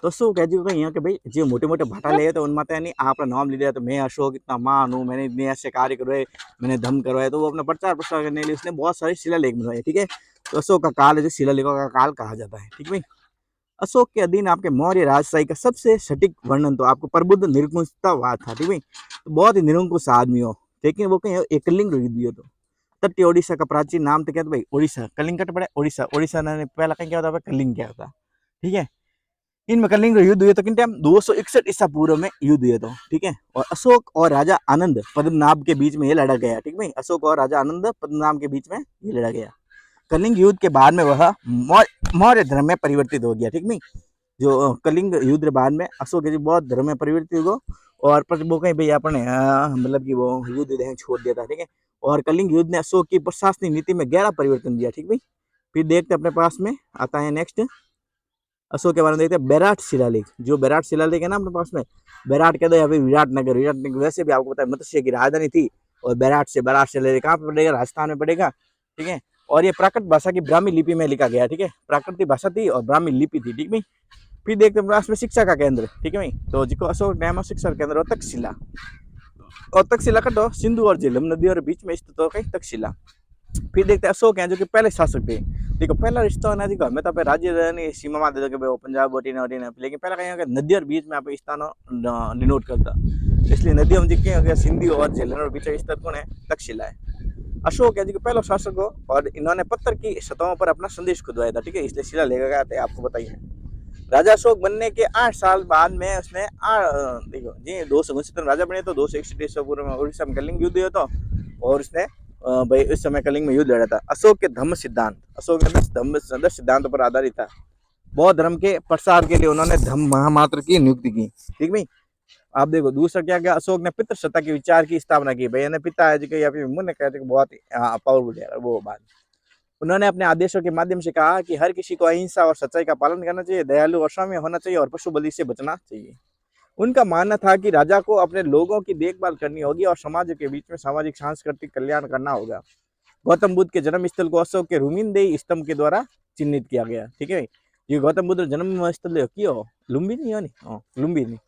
तो શું કહે છે यहाँ के भाई जो मोटे मोटे भाटा ले तो उनमें नहीं आपका नाम लिया तो मैं अशोक इतना महान हूँ, मैंने इतने ऐसे कार्य करवाए, मैंने धम करवाए, तो वो अपना प्रचार प्रसार करने के लिए उसने बहुत सारे शिलालेख बनवाए। ठीक है, तो अशोक का काल है जो शिलालेखों का काल कहा जाता है। ठीक भाई, अशोक के अधीन आपके मौर्य राजशाही का सबसे सटीक वर्णन तो आपको प्रबुद्ध निरंकुशतावाद था। ठीक भाई, तो बहुत ही निरंकुश आदमी हो, लेकिन वो कहीं एकलिंग युद्ध तो तटीय ओडिशा का प्राचीन नाम तो क्या था भाई? ओडिशा। कलिंग कट पड़े ओडिशा, ओडिशा ने पहला कहीं क्या होता है? कलिंग क्या होता। ठीक है, इनमें कलिंग युद्ध हुए तो किन टाइम 261 ईसा पूर्व में युद्ध हुए तो। ठीक है, और अशोक और राजा आनंद पद्मनाभ के बीच में ये लड़ा गया। ठीक भाई, अशोक और राजा आनंद पद्मनाभ के बीच में ये लड़ा गया। कलिंग युद्ध के बाद में वह मौर्य धर्म में परिवर्तित हो गया। ठीक भाई, जो कलिंग युद्ध बाद में अशोक के बौद्ध धर्म में परिवर्तित हो, और वो कहीं भाई अपने मतलब कि वो युद्ध छोड़ दिया था। ठीक है, और कलिंग युद्ध ने अशोक की प्रशासनिक नीति में गहरा परिवर्तन दिया। ठीक भाई, फिर देखते अपने पास में आता है नेक्स्ट अशोक के बारे में देखते हैं बैराट शिलालेख। जो बैराट शिलालेख है ना अपने पास में, बैराट कह दो या फिर विराटनगर। विराटनगर वैसे भी आपको पता है मत्स्य की राजधानी थी, और बैराट से बैराट शिलालेख कहाँ पे पड़ेगा? राजस्थान में पड़ेगा। ठीक है, और ये प्राकृत भाषा की ब्राह्मी लिपि में लिखा गया। ठीक है, प्राकृतिक भाषा थी और ब्राह्मी लिपि थी। ठीक है, फिर देखते हैं में शिक्षा का केंद्र। ठीक है भाई, तो जिसको अशोक डैम शिक्षा केंद्र हो तक्षशिला, और तक्षशिला कटो सिंधु और झेलम नदी और बीच में स्थित हो कहीं तक्षशिला। फिर देखते हैं अशोक हैं जो कि पहले शासक थे। देखो पहला रिश्ता होना देखो हमें तो राज्य सीमा में दे दो पंजाब और लेकिन पहला कहीं नदी और बीच में आप स्थान डिनोट करता, इसलिए नदी हम दिखे हो गया सिंधु और झेलम और बीच स्थित कौन है? तक्षशिला है। अशोक है जो कि पहला शासक हो, और इन्होंने पत्थर की सतहों पर अपना संदेश खुदवाया था। ठीक है, इसलिए शिला लेकर गया था, आपको बताइए। राजा अशोक बनने के 8 साल बाद में उसने देखो जी 269 राजा बने तो 261 ईसा पूर्व में उड़ीसा में कलिंग युद्ध हुआ था, और उसने भाई इस समय कलिंग में युद्ध लड़ा था। अशोक के धम्म सिद्धांत, अशोक के धम्म सिद्धांतों पर आधारित था। बौद्ध धर्म के प्रसार के लिए उन्होंने धम्म महामात्र की नियुक्ति की। ठीक भाई, आप देखो दूसरा क्या क्या अशोक ने पितृसत्ता के विचार की स्थापना की। भाई ने पिता है या फिर मुन्ने कहते बहुत पावरफुल है वो बात। उन्होंने अपने आदेशों के माध्यम से कहा कि हर किसी को अहिंसा और सच्चाई का पालन करना चाहिए, दयालु और सौम्य होना चाहिए, और पशु बलि से बचना चाहिए। उनका मानना था कि राजा को अपने लोगों की देखभाल करनी होगी और समाज के बीच में सामाजिक सांस्कृतिक कल्याण करना होगा। गौतम बुद्ध के जन्म स्थल को अशोक के रुमिनदेई स्तंभ के द्वारा चिन्हित किया गया। ठीक है, ये गौतम बुद्ध जन्म स्थल क्यों लुम्बिनी हो नहीं लुम्बिनी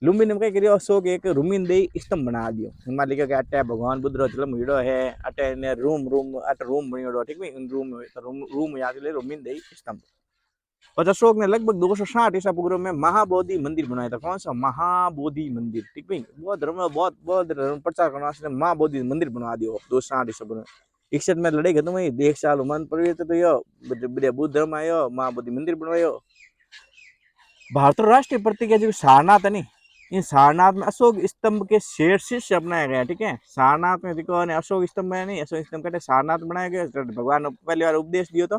लुम्बिनी में क्या करियो अशोक एक रुमिनदेई स्तंभ बना दियो। इनमें लिखा गया अटे भगवान बुद्ध रो जन्म हुयो है, अटे ने रूम बनियो। ठीक है, रूम याद ले रुमिनदेई स्तंभ। और अशोक ने लगभग 260 ईसा पूर्व में महाबोधि मंदिर बनाया था। कौन सा? महाबोधि मंदिर। ठीक भाई, बहुत धर्म प्रचार करना महाबोधि मंदिर बना दियो 260 ईसा पूर्व में। 61 में लड़ाई खत्म हुई, देख साल मन परिवर्तित तो यो बुद्ध धर्म आयो, महाबोधि मंदिर बनवायो। भारत राष्ट्रीय प्रतीक है जो सारनाथ है नहीं, इन सारनाथ में अशोक स्तंभ के शेर शीर्ष अपनाया गया। ठीक है, सारनाथ में देखो अशोक स्तंभ है नहीं, अशोक स्तंभ कहते सारनाथ बनाया गया। भगवान पहली बार उपदेश दियो तो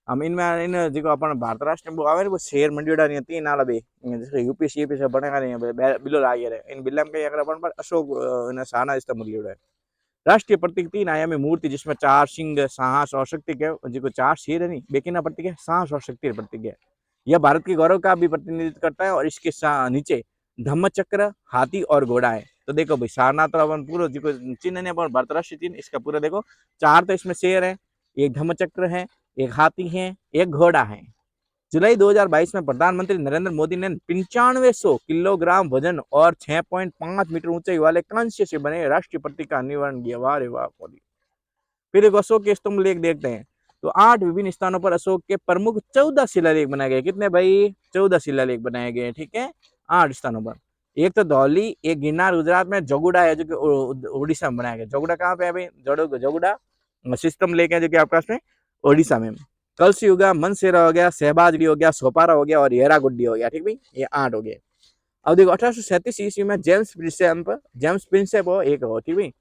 हम इनमें इन जो अपन भारत राष्ट्र में आवे वो शेर मंडीड़ा नहीं तीन नाला बे जैसे यूपीएससी बनेगा नहीं बिलो लागे रे इन बिल्ला में कहीं अगर अपन पर अशोक इन सारनाथ स्तंभ लियोड़ा है। राष्ट्रीय प्रतीक 3 आयामी मूर्ति जिसमें 4 सिंह, साहस और शक्ति के जो 4 शेर है नहीं बेकिना प्रतीक है, साहस और शक्ति प्रतीक है। यह भारत के गौरव का भी प्रतिनिधित्व करता है और इसके नीचे धम्म चक्र, हाथी और घोड़ा है। तो देखो भाई सारनाथ तो अपन पूरा जो चिन्ह है अपन भारत राष्ट्रीय चिन्ह इसका पूरा देखो 4 तो इसमें शेर है, एक धम्म चक्र है, एक हाथी है, एक घोड़ा है। जुलाई 2022 में प्रधानमंत्री नरेंद्र मोदी ने 9500 किलोग्राम वजन और 6.5 मीटर ऊंचाई वाले कांस्य से बने राष्ट्रीय प्रतीक का अनावरण किया। वाह रे वाह मोदी। फिर एक अशोक के स्तंभ लेख देखते हैं। तो 8 विभिन्न स्थानों पर अशोक के प्रमुख 14 शिलालेख बनाए गए। कितने भाई? 14 शिलालेख बनाए गए। ठीक है, 8 स्थानों पर। एक तो धौली, एक गिरनार गुजरात में, जोगुड़ा है जो कि उड़ीसा में बनाया गया। जोगुड़ा कहाँ पे है भाई? जोगुड़ा सिस्टम लेक है जो कि आपके पास में ओडिशा में। कलसी हो गया, मनसेरा हो गया, शहबाजगढ़ी हो गया, सोपारा हो गया और येरागुड्डी हो गया। ठीक भाई, ये 8 हो गए। अब देखो 1837 ईस्वी में जेम्स प्रिंसेप हो एक हो। ठीक भाई,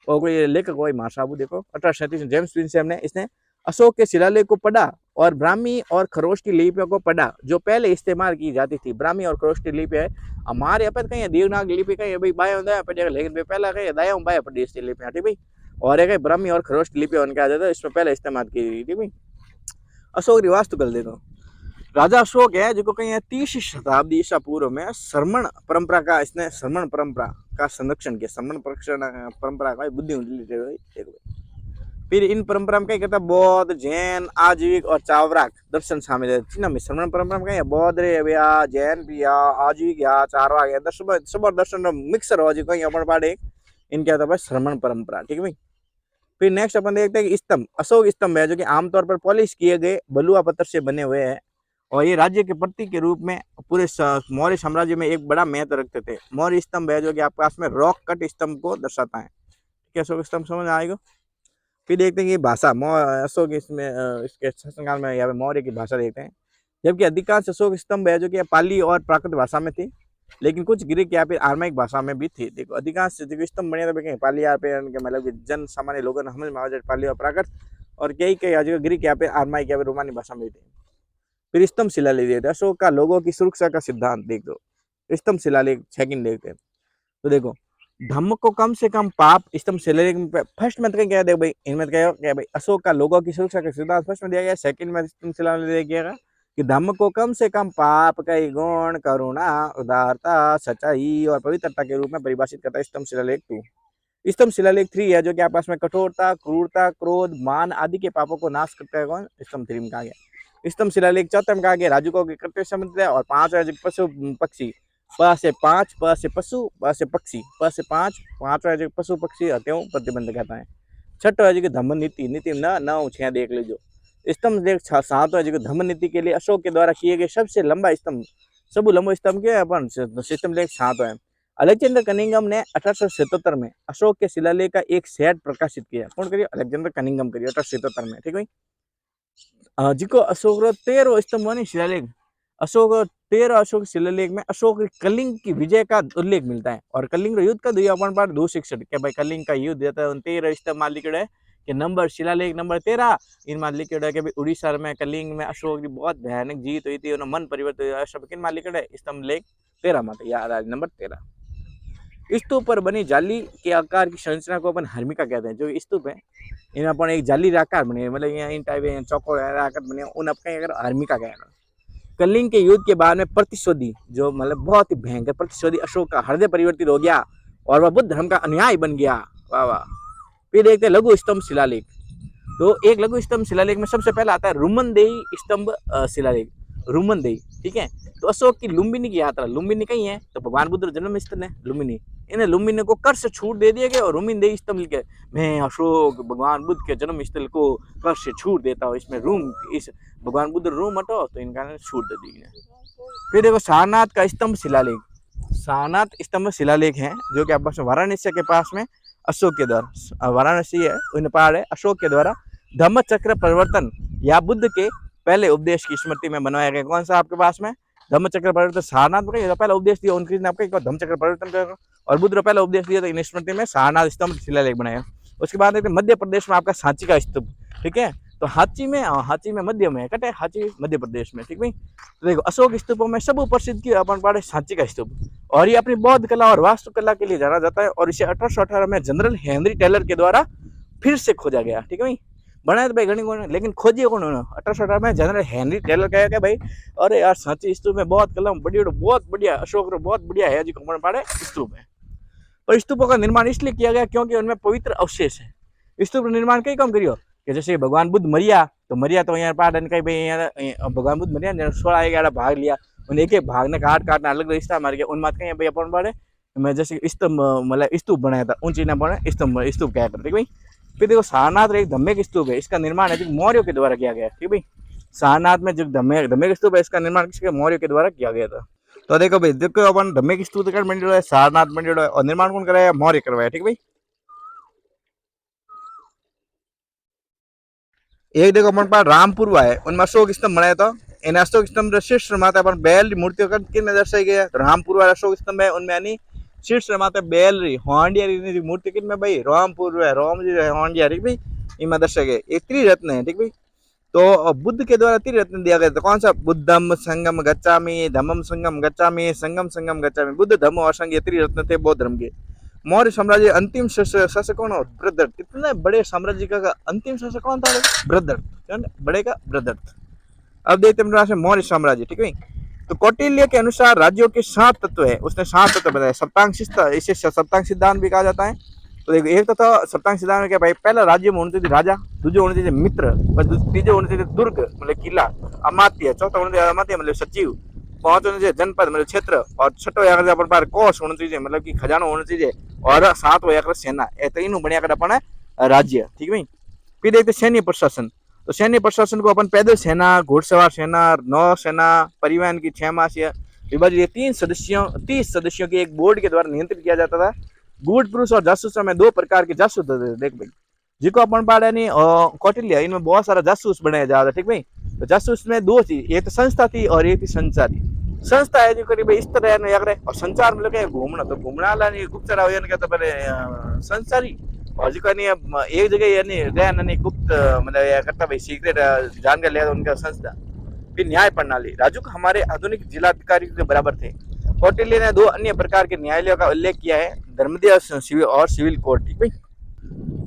और कोई लेखक कोई महासाबू देखो 1837 में जेम्स प्रिंसेप ने इसने अशोक के शिलालेख को पढ़ा और ब्राह्मी और खरोष्टी लिपियों को पढ़ा जो पहले इस्तेमाल की जाती थी। ब्राह्मी और खरोष्टी लिपि है हमारे यहाँ पे कहीं देवनागरी लिपि कहीं भाई बाया दाया पढ़ेगा, लेकिन पहला कहीं दाया बाया पढ़ी इसकी लिपियाँ। ठीक भाई, और एक ब्राह्मी और खरोष्टी लिपि उनके आ जाता है, इसमें पहले इस्तेमाल की गई। ठीक भाई, अशोक की वास्तुकला देखो। राजा अशोक है जो कहीं 30वीं शताब्दी ईसा पूर्व में श्रमण परंपरा का इसने श्रमण परंपरा का संरक्षण किया। श्रमण परंपरा का बुद्धि। फिर इन परंपरा में क्या कहता है बौद्ध, जैन, आजीविक और चावराक दर्शन शामिल है। चिन्ह में श्रमण परंपरा में क्या है बौद्ध रे या जैन भी या आजीविक या चारवाक या सब दर्शन मिक्सर हो जो कहीं अपन पाड़े इनके आता है श्रमण परंपरा। ठीक है भाई। फिर नेक्स्ट अपन देखते हैं कि स्तंभ, अशोक स्तंभ है जो कि आमतौर पर पॉलिश किए गए बलुआ पत्थर से बने हुए हैं और ये राज्य के प्रतीक के रूप में पूरे मौर्य साम्राज्य में एक बड़ा महत्व रखते थे। मौर्य स्तंभ है जो कि आपके पास में रॉक कट स्तंभ को दर्शाता है। ठीक है, अशोक स्तंभ समझ आएगा। फिर देखते हैं कि भाषा अशोक इसमें इसके शासनकाल में यहाँ पे मौर्य की भाषा देखते हैं। जबकि अधिकांश अशोक स्तंभ है जो कि पाली और प्राकृत भाषा में थी, लेकिन कुछ ग्रीक या फिर आर्माइक भाषा में भी थी। देखो अधिकांश स्तंभ बने तो पाली या फिर मतलब जन सामान्य लोगों ने समझ में पाली और प्राकृत और कई ग्रीक या फिर आर्माइक या फिर रोमानी भाषा में भी थी। फिर स्तंभ शिलालेख देखते हैं। अशोक का लोगों की सुरक्षा का सिद्धांत देख दो। स्तंभ शिलालेख सेकंड देखते हैं। तो देखो धम्म को कम से कम पाप स्तंभ शिलालेख में फर्स्ट में क्या है भाई, इनमें क्या है भाई अशोक का लोगों की सुरक्षा का सिद्धांत फर्स्ट में दिया गया। सेकंड में स्तंभ शिलालेख दिया गया कि धम्म को कम से कम पाप कई गुण, करुणा, उदारता, सच्चाई और पवित्रता के रूप में परिभाषित करता है स्तंभ शिलालेख 2। स्तंभ शिलालेख 3 है जो कि आपस में कठोरता, क्रूरता, क्रोध, मान आदि के पापों को नाश करता है। कौन? स्तंभ 3 में कहा गया। स्तंभ शिलालेख 4 में कहा गया राजकों के कर्तव्य संबंधित है। और 5 है पशु पक्षी, प से 5, प से पशु, प से पक्षी, प से 5, 5 है पशु पक्षी हत्याओं प्रतिबंध करता है। 6 है जो धम्म नीति, नीति में 9 6 देख लीजिए। स्तंभ देख 7 है जो धम्म नीति के लिए अशोक के द्वारा किए गए सबसे लंबा स्तंभ, सब लंबा स्तंभ के अपन सिस्टम लेख 7 है। अलेक्जेंडर कनिंगम ने 1877 में अशोक के शिलालेख का एक सेट प्रकाशित किया। कौन करिए? अलेक्जेंडर कनिंगम करिए 1877 में। ठीक भाई, जिसको अशोक 13 स्तंभ नहीं शिलालेख अशोक 13 अशोक शिलालेख में अशोक कलिंग की विजय का उल्लेख मिलता है। और कलिंग युद्ध का दुई अपन पार 266 के भाई कलिंग का युद्ध देता है 13 स्तंभ मान लिखे है कि नंबर शिलालेख नंबर 13 इन मान लिखे है कि भाई उड़ीसा में कलिंग में अशोक की बहुत भयानक जीत हुई थी, उन्होंने मन परिवर्तन सब किन मान लिखे है स्तंभ लेख 13 में याद आ नंबर 13। स्तूप पर बनी जाली के आकार की संरचना को अपन हर्मिका कहते हैं। जो स्तूप है इन अपन एक जाली आकार बने मतलब यहाँ इन टाइप चौकोर आकार बने उन अपन हर्मिका कहना। कलिंग के युद्ध के बाद में प्रतिशोधी जो मतलब बहुत ही भयंकर प्रतिशोधी अशोक का हृदय परिवर्तित हो गया और वह बुद्ध धर्म का अनुयायी बन गया। वाह वाह। फिर देखते हैं लघु स्तंभ शिलालेख। तो एक लघु स्तंभ शिलालेख में सबसे पहला आता है रुमनदेही स्तंभ शिलालेख, रुमनदेही। ठीक है, तो अशोक की लुम्बिनी की यात्रा, लुम्बिनी कहीं है तो भगवान बुद्ध जन्म स्थल है लुम्बिनी, इन्हें लुम्बिनी को कर से छूट दे दिया गया और रुमनदेही स्तंभ लिखे मैं अशोक भगवान बुद्ध के जन्म स्थल को कर से छूट देता हूँ, इसमें रूम इस भगवान बुद्ध रूम हटो तो इनका छूट दे दी गई। फिर देखो सारनाथ का स्तंभ शिलालेख। सारनाथ स्तंभ शिलालेख है जो कि आपस में वाराणसी के पास में अशोक के द्वारा, वाराणसी है उन पहाड़ है, अशोक के द्वारा धम्म चक्र परिवर्तन या बुद्ध के पहले उपदेश की स्मृति में बनवाया गया। कौन सा आपके पास में? धम्म चक्र परिवर्तन। सारनाथ में पहला उपदेश दिया उनकी ने आपको धम्म चक्र परिवर्तन करो और बुद्ध ने पहला उपदेश दिया तो इन स्मृति में सारनाथ स्तंभ शिलालेख बनाया। उसके बाद मध्य प्रदेश में आपका सांची का स्तूप। ठीक है, तो हाची में मध्य में कटे हाची मध्य प्रदेश में, ठीक भाई। तो देखो अशोक स्तूपों में सब प्रसिद्ध की अपन पढ़े सांची का स्तूप, और ये अपनी बौद्ध कला और वास्तुकला के लिए जाना जाता है, और इसे 1818 में जनरल हेनरी टेलर के द्वारा फिर से खोजा गया, ठीक है भाई। बनाया तो भाई घनी कौन, लेकिन खोजिए कौन उन्होंने 1818 में जनरल हेनरी टेलर कहा कि भाई अरे यार सांची स्तूप में बहुत कला बहुत बढ़िया अशोक बहुत बढ़िया है जी कौन पढ़े स्तूप है। पर स्तूपों का निर्माण इसलिए किया गया क्योंकि उनमें पवित्र अवशेष है। स्तूप निर्माण कई काम करियो कि जैसे भगवान बुद्ध मरिया तो यहाँ पाटन कहीं भाई यहाँ भगवान बुद्ध मरिया ने 16 भाग लिया, उन एक एक भाग ने काटना अलग रिश्ता मार गया, उन मात कहीं भाई अपन पढ़े मैं जैसे स्तंभ मतलब स्तूप बनाया था ऊंची ना बने स्तूप क्या करते भाई। फिर देखो सारनाथ एक धम्मेक स्तूप है, इसका निर्माण है मौर्यों के द्वारा किया गया, ठीक भाई। सारनाथ में जो धम्मेक स्तूप है इसका निर्माण किसके मौर्य के द्वारा किया गया था। तो देखो भाई देखो अपन धम्मेक स्तूप मंदिर है सारनाथ मंदिर है, और निर्माण कौन कराया मौर्य करवाया, ठीक भाई। एक देखो अपन पास रामपुरवा है उनमें अशोक स्तंभ बनाया था, इन अशोक स्तंभ शीर्ष माता अपन बैल मूर्तियों का किन दर्शाई गया, तो रामपुरवा अशोक स्तंभ है उनमें यानी शीर्ष माता बैल री होंडिया मूर्ति किन में भाई रामपुर है राम जी होंडिया भाई इनमें दर्शाए गए, ये त्रिरत्न है, ठीक भाई। तो बुद्ध के द्वारा त्रिरत्न दिया गया था, कौन सा बुद्धम संगम गच्छामि धम्मम संगम गच्छामि संगम संगम गच्छामि, बुद्ध धम्म और संघ ये त्रिरत्न थे बौद्ध धर्म के। मौर्य साम्राज्य अंतिम शासक कौन हो बृहद्रथ, कितने बड़े साम्राज्य का अंतिम शासक कौन था बृहद्रथ, बड़े का बृहद्रथ। अब देखते हैं मौर्य साम्राज्य, ठीक है। तो कौटिल्य के अनुसार राज्यों के 7 तत्व है, उसने 7 तत्व बताया, सप्तांग इसे सप्तांग सिद्धांत भी कहा जाता है। तो देखो एक तो था सप्तांग सिद्धांत में क्या भाई पहला राज्य में होने चाहिए राजा, दूसरे होने चाहिए मित्र, तीजे होने चाहिए दुर्ग मतलब किला, अमात्य, चौथा होने चाहिए अमात्य मतलब सचिव, पांच होने चाहिए जनपद मतलब क्षेत्र, और छठो या अपन पास कोष होना चाहिए मतलब कि खजाना होना चाहिए, और 7वां या सेना, ये तीनों बढ़िया कर अपन राज्य, ठीक है। फिर देखते सैन्य प्रशासन, तो सैन्य प्रशासन को अपन पैदल सेना, घुड़सवार सेना, नौसेना, परिवहन की 6 मास विभाजित 30 सदस्यों के एक बोर्ड के द्वारा नियंत्रित किया जाता था। गूढ़ पुरुष और जासूसों में 2 प्रकार के जासूस होते थे, देख भाई जिको अपन पढ़े नहीं कौटिल्य इनमें बहुत सारा जासूस बनाया जा रहा, ठीक भाई। तो जासूस में 2 थी, एक तो संस्था थी और एक थी संचारी। संस्था है जो करीब इस तरह है, और संचार मतलब क्या घूमना, तो घूमना वाला नहीं गुप्तचर कहते पहले संचारी, और जो नहीं एक जगह यानी रहना नहीं गुप्त मतलब या करता भाई सीक्रेट जानकारी लिया उनका संस्था। फिर न्याय प्रणाली, राजूक हमारे आधुनिक जिलाधिकारी के बराबर थे। कौटिल्य ने 2 अन्य प्रकार के न्यायालयों का उल्लेख किया है, धर्मदीय और सिविल कोर्ट, ठीक भाई।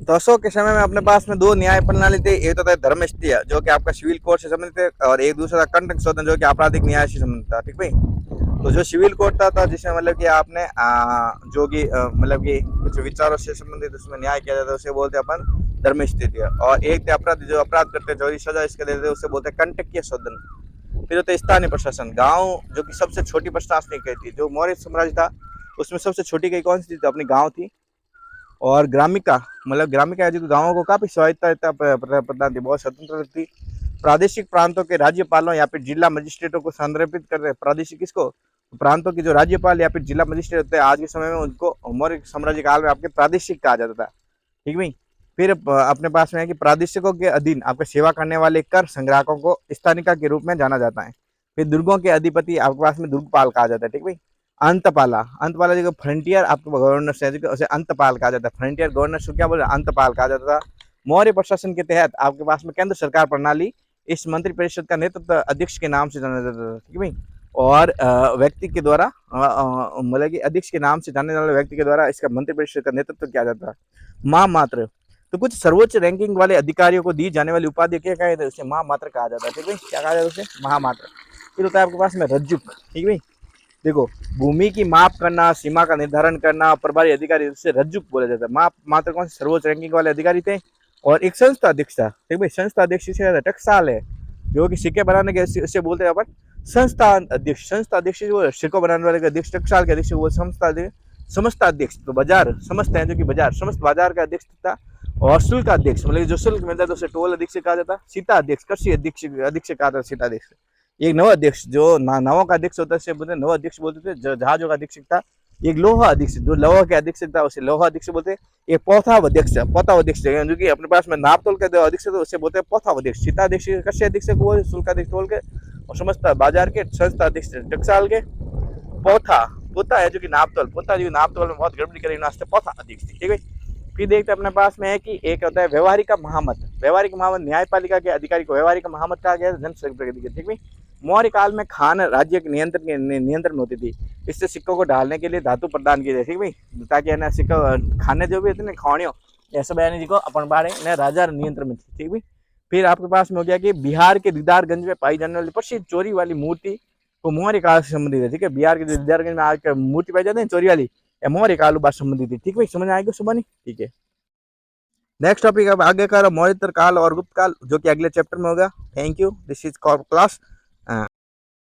तो अशोक के समय में अपने पास में 2 न्याय प्रणाली थे, एक तो था धर्मस्थीय जो कि आपका सिविल कोर्ट से संबंधित है, और एक दूसरा था कंटक शोधन जो कि आपराधिक न्याय से संबंधित था, ठीक भाई। तो जो सिविल कोर्ट था जिसमें मतलब कि आपने जो कि मतलब कि कुछ विचारों से संबंधित उसमें न्याय किया जाता है उसे बोलते हैं अपन धर्मस्थीय, और एक थे अपराधी जो अपराध करते चोरी सजा इसके देते उसे बोलते हैं कंटकीय शोधन। फिर होता है स्थानीय प्रशासन, गाँव जो कि सबसे छोटी प्रशासनिक थी, जो मौर्य साम्राज्य था उसमें सबसे छोटी कई कौन सी थी, अपनी गाँव थी। और ग्रामिका मतलब ग्रामिका जो गाँवों को काफी स्वायत्तता प्रदान थी, बहुत स्वतंत्र थी। प्रादेशिक प्रांतों के राज्यपालों या फिर जिला मजिस्ट्रेटों को संदर्भित कर रहे, प्रादेशिक किसको, प्रांतों के जो राज्यपाल या फिर जिला मजिस्ट्रेट होते हैं आज के समय में उनको मौर्य साम्राज्य काल में आपके प्रादेशिक कहा जाता था, ठीक भाई। फिर अपने पास में है कि प्रादेशिकों के अधीन आपके सेवा करने वाले कर संग्राहकों को स्थानिका के रूप में जाना जाता है। फिर दुर्गों के अधिपति आपके पास में दुर्गपाल कहा जाता है, ठीक भाई। अंतपाला जो फ्रंटियर आपको गवर्नर से उसे अंतपाल कहा जाता है, फ्रंटियर गवर्नर क्या बोल अंतपाल कहा जाता था। मौर्य प्रशासन के तहत आपके पास में केंद्र सरकार प्रणाली इस मंत्री परिषद का नेतृत्व अध्यक्ष के नाम से जाना जाता था, ठीक है भाई। और व्यक्ति के द्वारा मतलब कि अध्यक्ष के नाम से जाने वाले व्यक्ति के द्वारा इसका मंत्री परिषद का नेतृत्व किया जाता है। महामात्र, तो कुछ सर्वोच्च रैंकिंग वाले अधिकारियों को दी जाने वाली उपाधि क्या कहा जाता है, उसे महामात्र कहा जाता है, ठीक है। क्या कहा जाता है उसे, महामात्र। फिर होता है आपके पास में रज्जुक, ठीक है। देखो भूमि की माप करना, सीमा का निर्धारण करना, प्रभारी अधिकारी उसे रज्जुक बोला जाता है। माप मात्र कौन से सर्वोच्च रैंकिंग वाले अधिकारी थे। और एक संस्था अध्यक्ष था, ठीक भाई। संस्था अध्यक्ष से टकसाल है जो कि सिक्के बनाने के इससे बोलते हैं अपन संस्था अध्यक्ष। संस्था अध्यक्ष जो सिक्को बनाने वाले अध्यक्ष, टकसाल के अध्यक्ष वो समस्त अध्यक्ष, तो बाजार समस्त है जो कि बाजार समस्त बाजार का अध्यक्ष था। और शुल्क अध्यक्ष मतलब जो शुल्क मिलता है तो उसे टोल अध्यक्ष कहा जाता। सीता अध्यक्ष, कृषि अध्यक्ष कहा जाता, सीता अध्यक्ष। एक नव अध्यक्ष जो नावों का अध्यक्ष होता है बोलते नव अध्यक्ष बोलते थे। जहाजों का अध्यक्ष था। एक लोहा अध्यक्ष जो लोहा के अध्यक्ष था उसे लोहा अध्यक्ष बोलते। एक पौथा अध्यक्ष जो कि अपने पास में नापतोल के अध्यक्ष थे उसे बोलते हैं पौथा अध्यक्ष। सीता अध्यक्ष, कृषि अध्यक्ष को शुल्क अध्यक्ष टोल के, और समस्त बाजार के संस्था अध्यक्ष टकसाल के। पोथा है जो कि नापतोल, पोता जो नापतोल में बहुत गड़बड़ी करी पौथा अध्यक्ष, ठीक है। फिर देखते हैं अपने पास में है कि एक होता है व्यवहारिक महामत। व्यवहारिक महामत न्यायपालिका के अधिकारी को व्यवहारिक महामत कहा गया, जन प्रगति के। ठीक है, मौर्य काल में खान राज्य के नियंत्रण में होती थी। इससे सिक्कों को डालने के लिए धातु प्रदान किए थे। ठीक भाई, ताकि है ना सिक्का खाने जो भी होते ना खाणियों ऐसे बयानी जी को अपन बारे ने राजा नियंत्रण में थी। ठीक भाई, फिर आपके पास में हो गया कि बिहार के दीदारगंज में पाई जाने वाली प्रसिद्ध चोरी वाली मूर्ति को मौर्य काल से संबंधित है। ठीक है, बिहार के दीदारगंज में आज मूर्ति पाई जाती है चोरी वाली, या मौर्य काल बात संबंधित है। ठीक भाई, समझ आएगा सुबह नहीं? ठीक है, नेक्स्ट टॉपिक अब आगे का मौर्योत्तर काल और गुप्त काल, जो कि अगले चैप्टर में होगा। Thank you, this is class